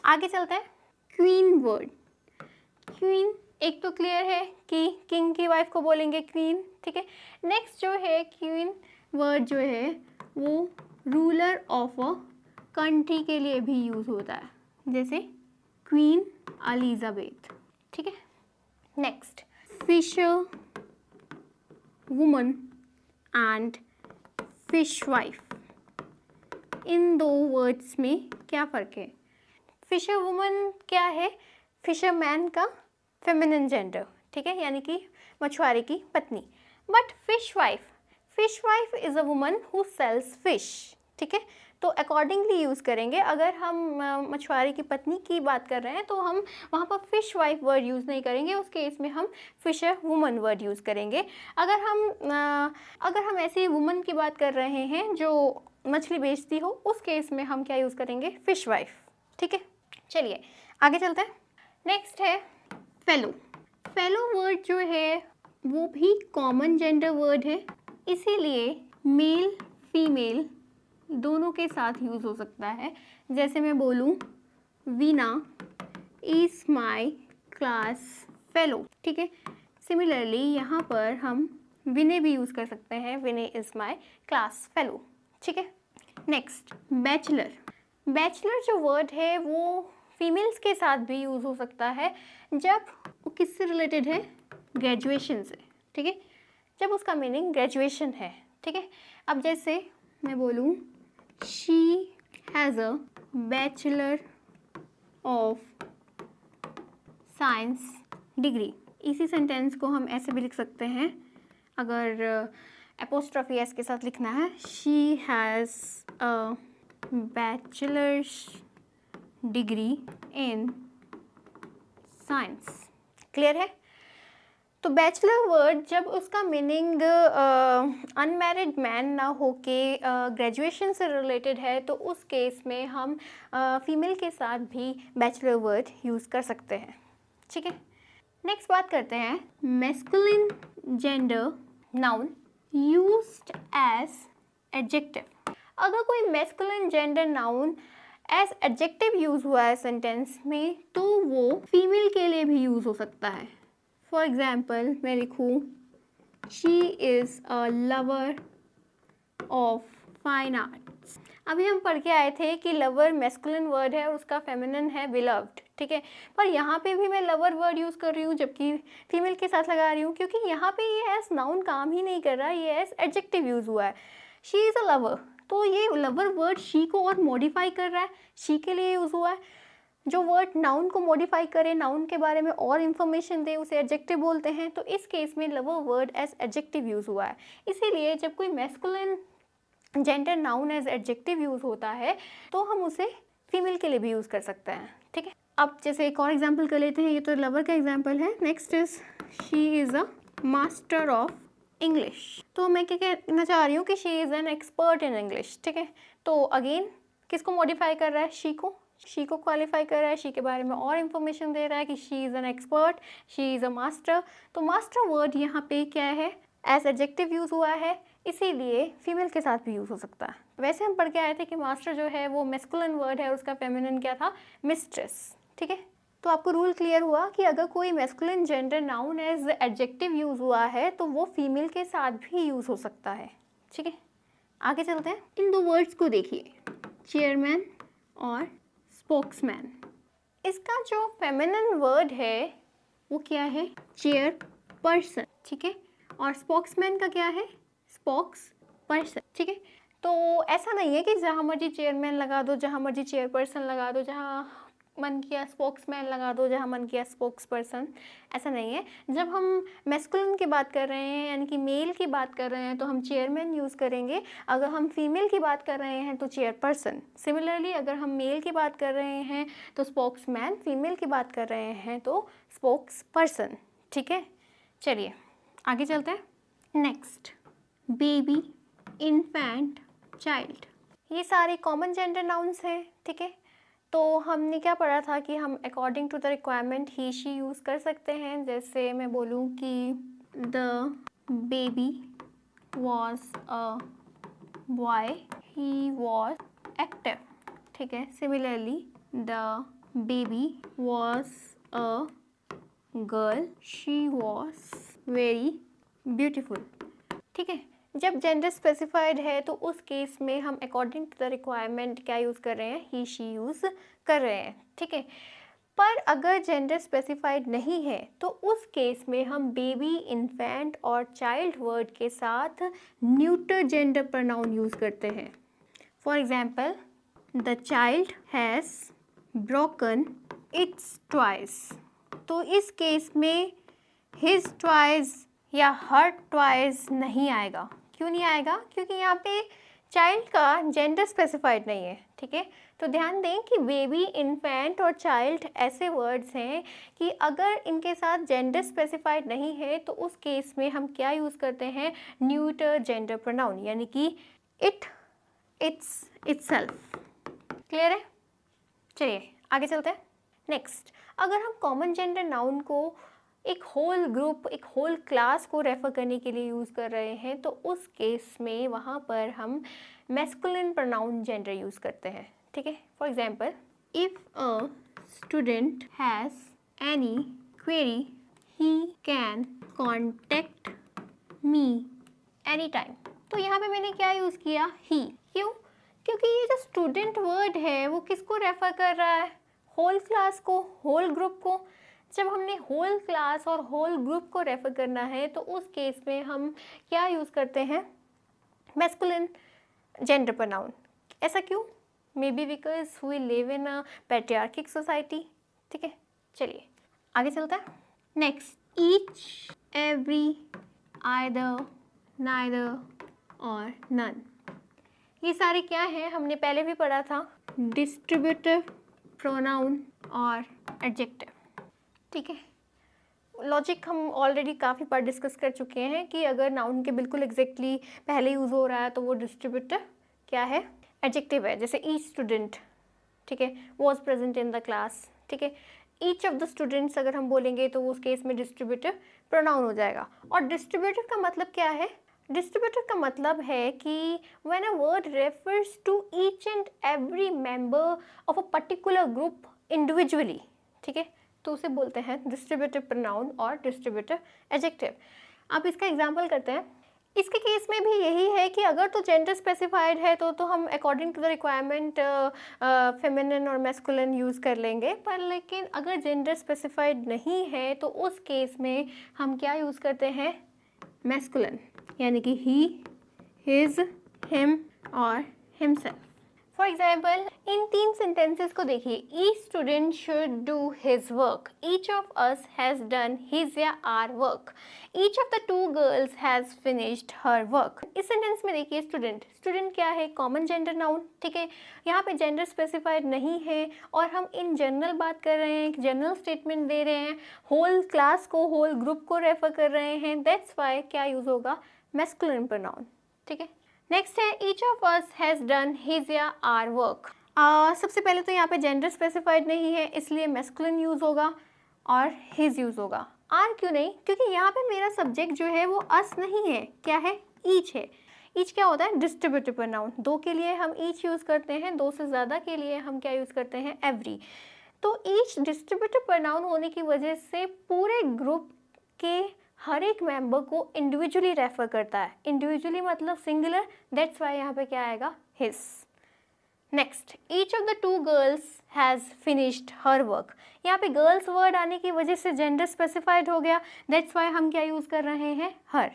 A: आगे चलते हैं। Queen word. क्वीन एक तो क्लियर है कि किंग की वाइफ को बोलेंगे क्वीन, ठीक है। नेक्स्ट जो है क्वीन वर्ड जो है वो रूलर ऑफ अ कंट्री के लिए भी यूज़ होता है, जैसे क्वीन एलिजाबेथ, ठीक है। Next fisherwoman and fishwife, इन दो वर्ड्स में क्या फ़र्क है? फिशर वुमन क्या है? फिशरमैन का फेमिनिन जेंडर, ठीक है, यानी कि मछुआरे की पत्नी। But fish wife is a woman who sells fish, ठीक है। तो अकॉर्डिंगली यूज़ करेंगे। अगर हम मछुआरे की पत्नी की बात कर रहे हैं तो हम वहाँ पर फिश वाइफ वर्ड यूज़ नहीं करेंगे, उस केस में हम फिशर वुमन वर्ड यूज़ करेंगे। अगर हम ऐसी वुमन की बात कर रहे हैं जो मछली बेचती हो, उस केस में हम क्या यूज़ करेंगे? फिश वाइफ, ठीक है। चलिए आगे चलते हैं। नेक्स्ट है फेलो वर्ड जो है वो भी कॉमन जेंडर वर्ड है, इसीलिए मेल फीमेल दोनों के साथ यूज़ हो सकता है। जैसे मैं बोलूँ Veena is my class fellow, ठीक है। सिमिलरली यहाँ पर हम विनय भी यूज़ कर सकते हैं, विनय इज़ माई क्लास फेलो, ठीक है। नेक्स्ट बैचलर जो वर्ड है वो फीमेल्स के साथ भी यूज़ हो सकता है जब वो किससे रिलेटेड है? ग्रेजुएशन से, ठीक है, जब उसका मीनिंग ग्रेजुएशन है, ठीक है। अब जैसे मैं बोलूँ she has a bachelor of science degree, इसी सेंटेंस को हम ऐसे भी लिख सकते हैं, अगर एपोस्ट्रॉफी एस के साथ लिखना है, she has a bachelors degree in science. Clear है? तो बैचलर वर्ड जब उसका मीनिंग अनमैरिड मैन ना होके ग्रेजुएशन से रिलेटेड है तो उस केस में हम फीमेल के साथ भी बैचलर वर्ड यूज़ कर सकते हैं, ठीक है। नेक्स्ट बात करते हैं masculine gender noun used as adjective. अगर कोई masculine gender noun as adjective use हुआ है सेंटेंस में तो वो फीमेल के लिए भी यूज़ हो सकता है। फॉर एग्जाम्पल मैं लिखूँ she is a lover of fine arts. अभी हम पढ़ के आए थे कि लवर मैस्कुलिन वर्ड है और उसका फेमिनिन है बिलव्ड, ठीक है। पर यहाँ पे भी मैं लवर वर्ड यूज़ कर रही हूँ जबकि फीमेल के साथ लगा रही हूँ, क्योंकि यहाँ पे ये एज नाउन काम ही नहीं कर रहा, ये एज एडजेक्टिव यूज़ हुआ है। शी इज़ अ लवर, तो ये लवर वर्ड शी को और मॉडिफाई कर रहा है, शी के लिए यूज़ हुआ है। जो वर्ड नाउन को मॉडिफाई करे, नाउन के बारे में और इन्फॉर्मेशन दे, उसे एडजेक्टिव बोलते हैं। तो इस केस में lover word as adjective use हुआ है। इसीलिए जब कोई masculine gender noun as adjective use होता है तो हम उसे फीमेल के लिए भी यूज़ कर सकते हैं, ठीक है। अब जैसे एक और एग्जांपल कर लेते हैं, ये तो लवर का एग्जांपल है। Next is she is a master of English. तो मैं क्या कहना चाह रही हूँ कि she is an expert in English, ठीक है। तो अगेन किसको मॉडिफाई कर रहा है? शी को क्वालिफाई कर रहा है, शी के बारे में और इन्फॉर्मेशन दे रहा है कि she is an expert, she is a master. तो मास्टर वर्ड यहाँ पे क्या है? एज एडजेक्टिव यूज़ हुआ है, इसीलिए फीमेल के साथ भी यूज़ हो सकता है। वैसे हम पढ़ के आए थे कि मास्टर जो है वो मैस्कुलिन वर्ड है, उसका फेमिनिन क्या था? मिस्ट्रेस, ठीक है। तो आपको रूल क्लियर हुआ कि अगर कोई masculine gender noun as adjective use हुआ है तो वो फीमेल के साथ भी यूज़ हो सकता है, ठीक है। आगे चलते हैं। इन दो वर्ड्स को देखिए, चेयरमैन और स्पोक्समैन। इसका जो फेमिनिन वर्ड है वो क्या है? चेयर पर्सन, ठीक है। और स्पोक्समैन का क्या है? स्पोक्स पर्सन, ठीक है। तो ऐसा नहीं है कि जहाँ मर्जी चेयरमैन लगा दो, जहाँ मर्जी चेयरपर्सन लगा दो, जहाँ मन किया स्पोक्समैन लगा दो, जहाँ मन किया स्पोक्स पर्सन, ऐसा नहीं है। जब हम मैस्कुलिन की बात कर रहे हैं यानी कि मेल की बात कर रहे हैं तो हम चेयरमैन यूज़ करेंगे। अगर हम फीमेल की बात कर रहे हैं तो चेयरपर्सन। सिमिलरली अगर हम मेल की बात कर रहे हैं तो स्पोक्समैन, फीमेल की बात कर रहे हैं तो स्पोक्स पर्सन, ठीक है। चलिए आगे चलते हैं। नेक्स्ट, बेबी, इन्फेंट, चाइल्ड, ये सारे कॉमन जेंडर नाउन्स हैं, ठीक है। तो हमने क्या पढ़ा था कि हम according to the requirement he she use कर सकते हैं। जैसे मैं बोलूँ कि the baby was a boy, he was active, ठीक है। Similarly the baby was a girl, she was very beautiful. ठीक है, जब जेंडर स्पेसिफाइड है तो उस केस में हम अकॉर्डिंग टू द रिक्वायरमेंट क्या यूज़ कर रहे हैं, ही शी यूज़ कर रहे हैं। ठीक है, पर अगर जेंडर स्पेसिफाइड नहीं है तो उस केस में हम बेबी, इन्फेंट और चाइल्ड वर्ड के साथ न्यूटर जेंडर प्रोनाउन यूज़ करते हैं। For example, the child has broken it's toys. तो इस केस में हिज टॉयज या हर टॉयज नहीं आएगा। क्यों नहीं आएगा? क्योंकि यहाँ पे चाइल्ड का जेंडर स्पेसिफाइड नहीं है। ठीक है, तो ध्यान दें कि बेबी, इन्फेंट और चाइल्ड ऐसे वर्ड्स हैं कि अगर इनके साथ जेंडर स्पेसिफाइड नहीं है तो उस केस में हम क्या यूज़ करते हैं, न्यूटर जेंडर प्रोनाउन, यानी कि इट, इट्स, इटसेल्फ। क्लियर है? चलिए आगे चलते हैं। नेक्स्ट, अगर हम कॉमन जेंडर नाउन को एक होल ग्रुप, एक होल क्लास को रेफर करने के लिए यूज़ कर रहे हैं तो उस केस में वहाँ पर हम मैस्कुलिन प्रोनाउन जेंडर यूज़ करते हैं। ठीक है, for example, if a student has any query he can contact me any time. तो यहाँ पे मैंने क्या यूज़ किया, ही। क्यों? क्योंकि ये जो स्टूडेंट वर्ड है वो किसको रेफर कर रहा है, होल क्लास को, होल ग्रुप को। जब हमने होल क्लास और होल ग्रुप को रेफर करना है तो उस केस में हम क्या यूज़ करते हैं, मैस्कुलिन जेंडर प्रोनाउन। ऐसा क्यों? Maybe because we live in a patriarchal society. ठीक है, चलिए आगे चलते हैं। Next, each, every, either, neither और नन। ये सारे क्या हैं, हमने पहले भी पढ़ा था, डिस्ट्रीब्यूटिव प्रोनाउन और एडजेक्टिव। ठीक है, लॉजिक हम ऑलरेडी काफ़ी बार डिस्कस कर चुके हैं कि अगर नाउन के बिल्कुल एग्जैक्टली पहले यूज़ हो रहा है तो वो डिस्ट्रीब्यूटिव क्या है, एडजेक्टिव है। जैसे ईच स्टूडेंट, ठीक है, was present in the class. ठीक है, ईच ऑफ द स्टूडेंट्स अगर हम बोलेंगे तो उस केस में डिस्ट्रीब्यूटिव प्रोनाउन हो जाएगा। और डिस्ट्रीब्यूटिव का मतलब क्या है, डिस्ट्रीब्यूटिव का मतलब है कि when a word refers to each and every member of a particular group individually, ठीक है, तो उसे बोलते हैं डिस्ट्रीब्यूटिव प्रोनाउन और डिस्ट्रीब्यूटिव एडजेक्टिव। आप इसका एग्जांपल करते हैं। इसके केस में भी यही है कि अगर तो जेंडर स्पेसिफाइड है तो हम according to the requirement feminine और मैस्कुलिन यूज़ कर लेंगे, पर लेकिन अगर जेंडर स्पेसिफाइड नहीं है तो उस केस में हम क्या यूज़ करते हैं, मैस्कुलिन, यानी कि ही, हिज, हिम और हिमसेल्फ। फॉर एग्जाम्पल, इन 3 सेंटेंसेस को देखिए, each student should do his work, each of us has done his या her work, each of the 2 girls has finished her work. इस सेंटेंस में देखिए स्टूडेंट, स्टूडेंट क्या है, कॉमन जेंडर नाउन। ठीक है, यहाँ पे जेंडर स्पेसिफाइड नहीं है और हम इन जनरल बात कर रहे हैं, जनरल स्टेटमेंट दे रहे हैं, होल क्लास को, होल ग्रुप को रेफर कर रहे हैं, दैट्स वाई क्या यूज़ होगा, मैस्कुलिन प्रोनाउन। ठीक है, नेक्स्ट है, each of us has done his या आर वर्क। सबसे पहले तो यहाँ पे जेंडर स्पेसिफाइड नहीं है इसलिए मैस्कुलिन यूज़ होगा और हिज यूज़ होगा। आर क्यों नहीं? क्योंकि यहाँ पे मेरा सब्जेक्ट जो है वो अस नहीं है, क्या है, ईच है। ईच क्या होता है, डिस्ट्रीब्यूटिव प्रोनाउन। 2 के लिए हम ईच यूज़ करते हैं, 2 से ज़्यादा के लिए हम क्या यूज़ करते हैं, एवरी। तो ईच डिस्ट्रीब्यूटिव प्रोनाउन होने की वजह से पूरे ग्रुप के हर एक मेंबर को इंडिविजुअली रेफर करता है। इंडिविजुअली मतलब सिंगुलर, दैट्स वाई यहाँ पे क्या आएगा, his. Next, each of the 2 girls has finished her work. यहाँ पे गर्ल्स वर्ड आने की वजह से जेंडर स्पेसिफाइड हो गया, दैट्स वाई हम क्या यूज़ कर रहे हैं, हर।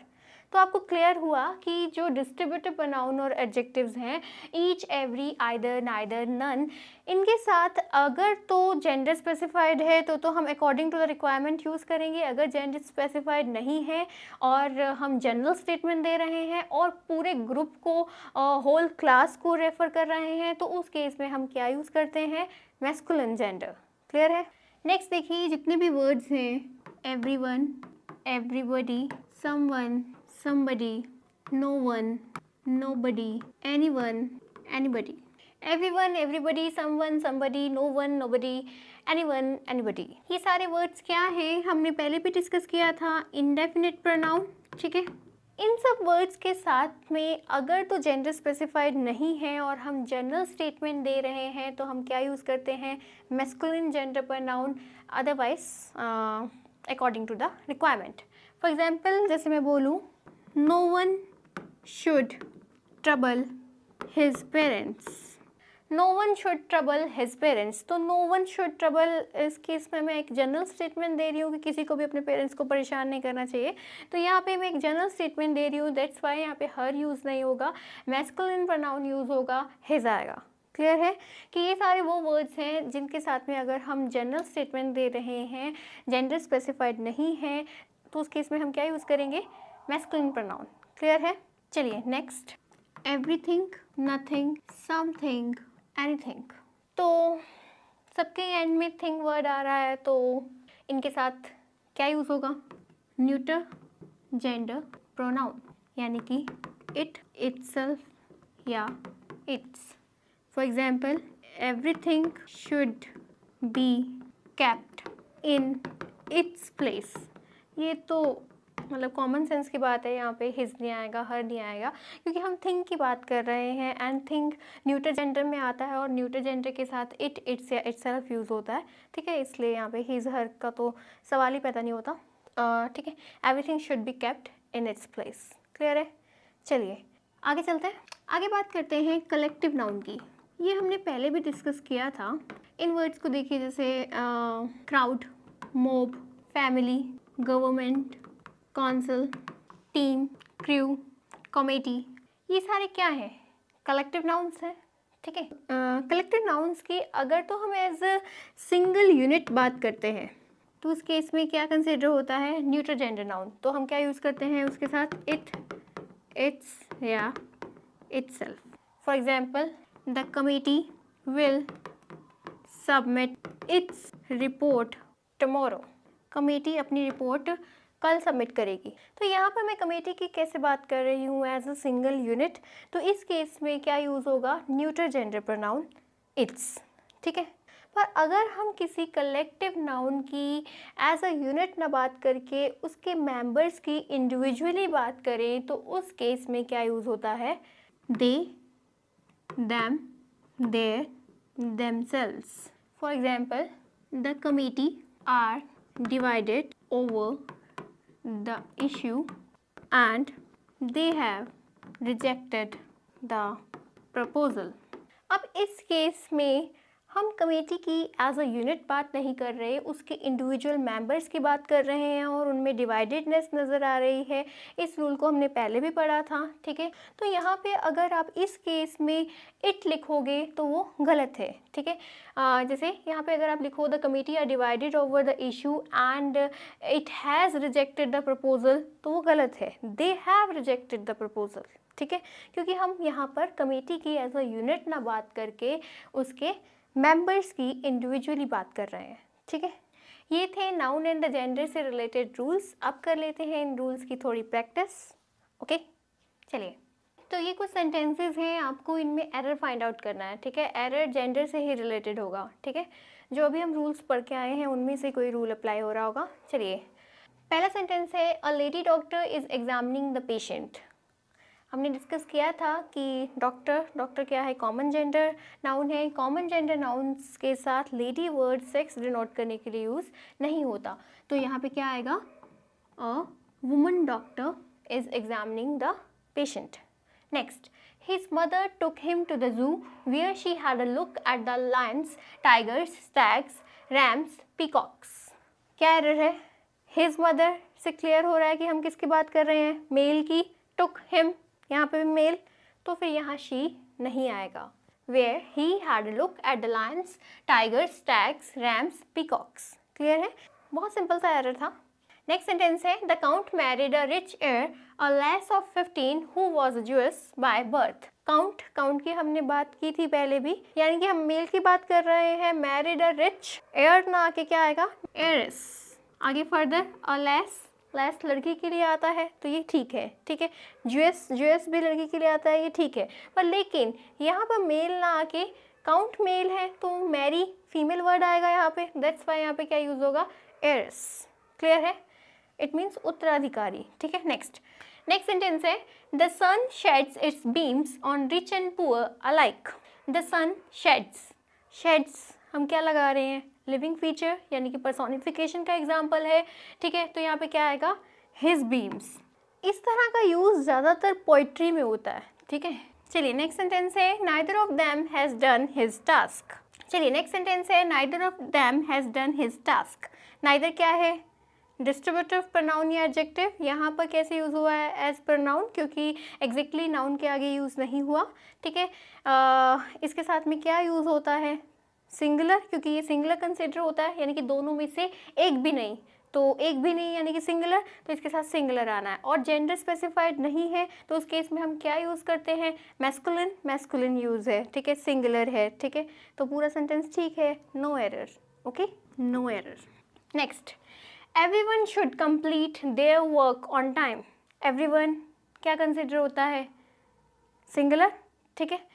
A: तो आपको क्लियर हुआ कि जो डिस्ट्रीब्यूटिव प्रोनाउन और एडजेक्टिव्स हैं, each, every, either, neither, none, इनके साथ अगर तो जेंडर स्पेसिफाइड है तो हम according to the requirement use करेंगे। अगर जेंडर स्पेसिफाइड नहीं है और हम जनरल स्टेटमेंट दे रहे हैं और पूरे ग्रुप को, होल क्लास को रेफर कर रहे हैं तो उस केस में हम क्या यूज़ करते हैं, मैस्कुलिन जेंडर। क्लियर है? नेक्स्ट देखिए, जितने भी वर्ड्स हैं, everyone, everybody, someone, somebody, no one, nobody, anyone, anybody. Everyone, everybody, someone, somebody, no one, nobody, anyone, anybody. ये सारे वर्ड्स क्या हैं, हमने पहले भी डिस्कस किया था, इंडेफिनिट प्रोनाउन। ठीक है, इन सब वर्ड्स के साथ में अगर तो जेंडर स्पेसिफाइड नहीं है और हम जनरल स्टेटमेंट दे रहे हैं तो हम क्या यूज़ करते हैं, masculine gender pronoun. Otherwise according to the requirement. For example जैसे मैं बोलूँ no one should trouble his parents. No one should trouble his parents. तो नो वन शुड ट्रबल इस केस में मैं एक जनरल स्टेटमेंट दे रही हूँ कि किसी को भी अपने पेरेंट्स को परेशान नहीं करना चाहिए. तो यहाँ पे मैं एक जनरल स्टेटमेंट दे रही हूँ, दैट्स वाई यहाँ पे हर यूज़ नहीं होगा, मैस्कुलिन प्रोनाउन यूज़ होगा, हिज आएगा. क्लियर है कि ये सारे वो वर्ड्स हैं जिनके साथ में अगर हम जनरल स्टेटमेंट दे रहे हैं, जेंडर स्पेसिफाइड नहीं है, तो उस केस में हम क्या यूज़ करेंगे, मैस्कुलिन प्रोनाउन. क्लियर है. चलिए next, everything, nothing, something, anything. तो सबके एंड में थिंग वर्ड आ रहा है, तो इनके साथ क्या यूज़ होगा, न्यूटर जेंडर प्रोनाउन, यानी कि इट, इटसेल्फ या it's. For example everything should be kept in its place. ये तो मतलब कॉमन सेंस की बात है, यहाँ पे हिज नहीं आएगा, हर नहीं आएगा, क्योंकि हम थिंग की बात कर रहे हैं एंड थिंग न्यूटर जेंडर में आता है और न्यूटर जेंडर के साथ इट, इट्स या इटसेल्फ यूज़ होता है. ठीक है, इसलिए यहाँ पे हिज हर का तो सवाल ही पैदा नहीं होता. ठीक है, everything should be kept in its place. Clear है. चलिए आगे चलते हैं. आगे बात करते हैं कलेक्टिव नाउन की. ये हमने पहले भी डिस्कस किया था. इन वर्ड्स को देखिए, जैसे crowd, mob, family, government, council, team, crew, committee, ये सारे क्या हैं, कलेक्टिव नाउन्स हैं. ठीक है, कलेक्टिव नाउन्स की अगर तो हम एज अ सिंगल यूनिट बात करते हैं तो उस केस में क्या कंसिडर होता है, न्यूट्रल जेंडर नाउन. तो हम क्या यूज़ करते हैं उसके साथ, इट, इट्स या itself. For example the committee will submit its report tomorrow. Committee अपनी रिपोर्ट कल सबमिट करेगी. तो यहाँ पर मैं कमेटी की कैसे बात कर रही हूँ, एज अ सिंगल यूनिट. तो इस केस में क्या यूज़ होगा, न्यूट्रल जेंडर प्रोनाउन इट्स. ठीक है, पर अगर हम किसी कलेक्टिव नाउन की एज अ यूनिट ना बात करके उसके मेंबर्स की इंडिविजुअली बात करें तो उस केस में क्या यूज़ होता है, they, them, their, themselves. For example, the committee are divided over the issue and they have rejected the proposal. अब इस केस में हम कमेटी की एज अ यूनिट बात नहीं कर रहे, उसके इंडिविजुअल मेंबर्स की बात कर रहे हैं और उनमें डिवाइडेडनेस नज़र आ रही है. इस रूल को हमने पहले भी पढ़ा था. ठीक है, तो यहाँ पे अगर आप इस केस में इट लिखोगे तो वो गलत है. ठीक है, जैसे यहाँ पे अगर आप लिखो the committee are divided over the issue and it has rejected the proposal, तो वो गलत है, they have rejected the proposal. ठीक है, क्योंकि हम यहाँ पर कमेटी की एज अ यूनिट ना बात करके उसके मेंबर्स की इंडिविजुअली बात कर रहे हैं. ठीक है, ये थे नाउन एंड द जेंडर से रिलेटेड रूल्स. अब कर लेते हैं इन रूल्स की थोड़ी प्रैक्टिस. ओके, चलिए. तो ये कुछ सेंटेंसेस हैं, आपको इनमें एरर फाइंड आउट करना है. ठीक है, एरर जेंडर से ही रिलेटेड होगा. ठीक है, जो अभी हम रूल्स पढ़ के आए हैं उनमें से कोई रूल अप्लाई हो रहा होगा. चलिए, पहला सेंटेंस है a lady doctor is examining the patient. हमने डिस्कस किया था कि डॉक्टर क्या है, कॉमन जेंडर नाउन है. कॉमन जेंडर नाउन्स के साथ लेडी वर्ड सेक्स डिनोट करने के लिए यूज़ नहीं होता. तो यहाँ पे क्या आएगा, a woman doctor is examining the patient. Next, his mother took him to the zoo where she had a look at the lions, tigers, stags, rams, peacocks. क्या एरर है, his mother से क्लियर हो रहा है कि हम किसकी बात कर रहे हैं, मेल की. took him, यहाँ पे भी मेल, तो फिर यहाँ she नहीं आएगा. where he had a look at the lions, tigers, stags, rams, peacocks. Clear है, बहुत सिंपल सा एरर था. नेक्स्ट सेंटेंस है the count married a rich air a less of 15 who was Jewish by birth. Count की हमने बात की थी पहले भी, यानी कि हम मेल की बात कर रहे हैं. मैरिड अ रिच, एयर ना आके क्या आएगा, एयरिस. आगे फर्दर अ लेस लड़की के लिए आता है तो ये ठीक है. ठीक है, Jewish भी लड़की के लिए आता है, ये ठीक है. पर लेकिन यहाँ पर मेल ना आके काउंट मेल है तो मैरी फीमेल वर्ड आएगा यहाँ पे. दैट्स वाई यहाँ पे क्या यूज़ होगा, एयरिस. क्लियर है, इट मीन्स उत्तराधिकारी. ठीक है, नेक्स्ट सेंटेंस है the sun sheds its beams on rich and poor alike. The sun sheds हम क्या लगा रहे हैं, लिविंग फीचर यानी कि पर्सोनिफिकेशन का एग्जाम्पल है, ठीक है। तो यहाँ पे क्या आएगा, हिज बीम्स। इस तरह का यूज़ ज़्यादातर पोइट्री में होता है, ठीक है। चलिए नेक्स्ट सेंटेंस है neither of them has done his task. चलिए नेक्स्ट सेंटेंस है neither of them has done his task. Neither क्या है, डिस्ट्रीब्यूटिव प्रोनाउन या एडजेक्टिव। यहाँ पर कैसे यूज़ हुआ है, एज प्रोनाउन, क्योंकि एग्जैक्टली नाउन के आगे यूज़ नहीं हुआ, ठीक है। इसके साथ में क्या यूज़ होता है, सिंगुलर, क्योंकि ये सिंगुलर कंसिडर होता है, यानी कि दोनों में से एक भी नहीं, तो एक भी नहीं यानी कि सिंगुलर, तो इसके साथ सिंगुलर आना है। और जेंडर स्पेसिफाइड नहीं है तो उस केस में हम क्या यूज़ करते हैं, मैस्कुलिन, मैस्कुलिन यूज़ है, ठीक है, सिंगुलर है, ठीक है। तो पूरा सेंटेंस ठीक है, no error, okay, no error. Next, everyone should complete their work on time. Everyone क्या कंसिडर होता है, सिंगुलर, ठीक है।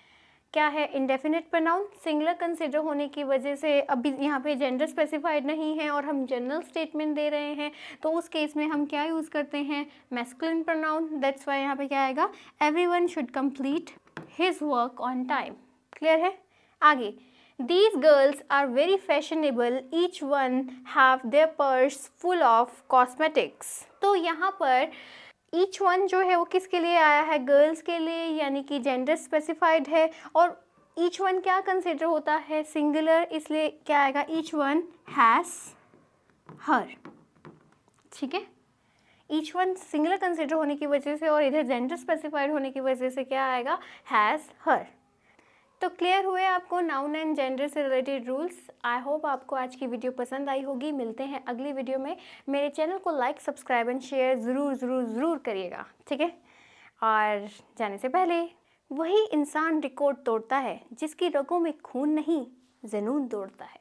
A: क्या है, इंडेफिनिट प्रोनाउन, सिंगुलर कंसिडर होने की वजह से अभी यहाँ पे जेंडर स्पेसिफाइड नहीं है और हम जनरल स्टेटमेंट दे रहे हैं, तो उस केस में हम क्या यूज़ करते हैं, मैस्कुलिन प्रोनाउन। दैट्स वाई यहाँ पे क्या आएगा, everyone should complete his work on time. Clear है। आगे, These girls are very fashionable. Each one have their purse full of cosmetics. तो यहाँ पर each one जो है वो किसके लिए आया है, गर्ल्स के लिए, यानी कि जेंडर स्पेसिफाइड है। और each one क्या कंसिडर होता है, सिंगुलर, इसलिए क्या आएगा, each one has her, ठीक है। each one सिंगुलर कंसिडर होने की वजह से और इधर जेंडर स्पेसिफाइड होने की वजह से क्या आएगा, हैज़ हर। तो क्लियर हुए आपको नाउन एंड जेंडर से रिलेटेड रूल्स। आई होप आपको आज की वीडियो पसंद आई होगी। मिलते हैं अगली वीडियो में। मेरे चैनल को लाइक, सब्सक्राइब एंड शेयर ज़रूर करिएगा, ठीक है। और जाने से पहले, वही इंसान रिकॉर्ड तोड़ता है जिसकी रगों में खून नहीं, जुनून दौड़ता है।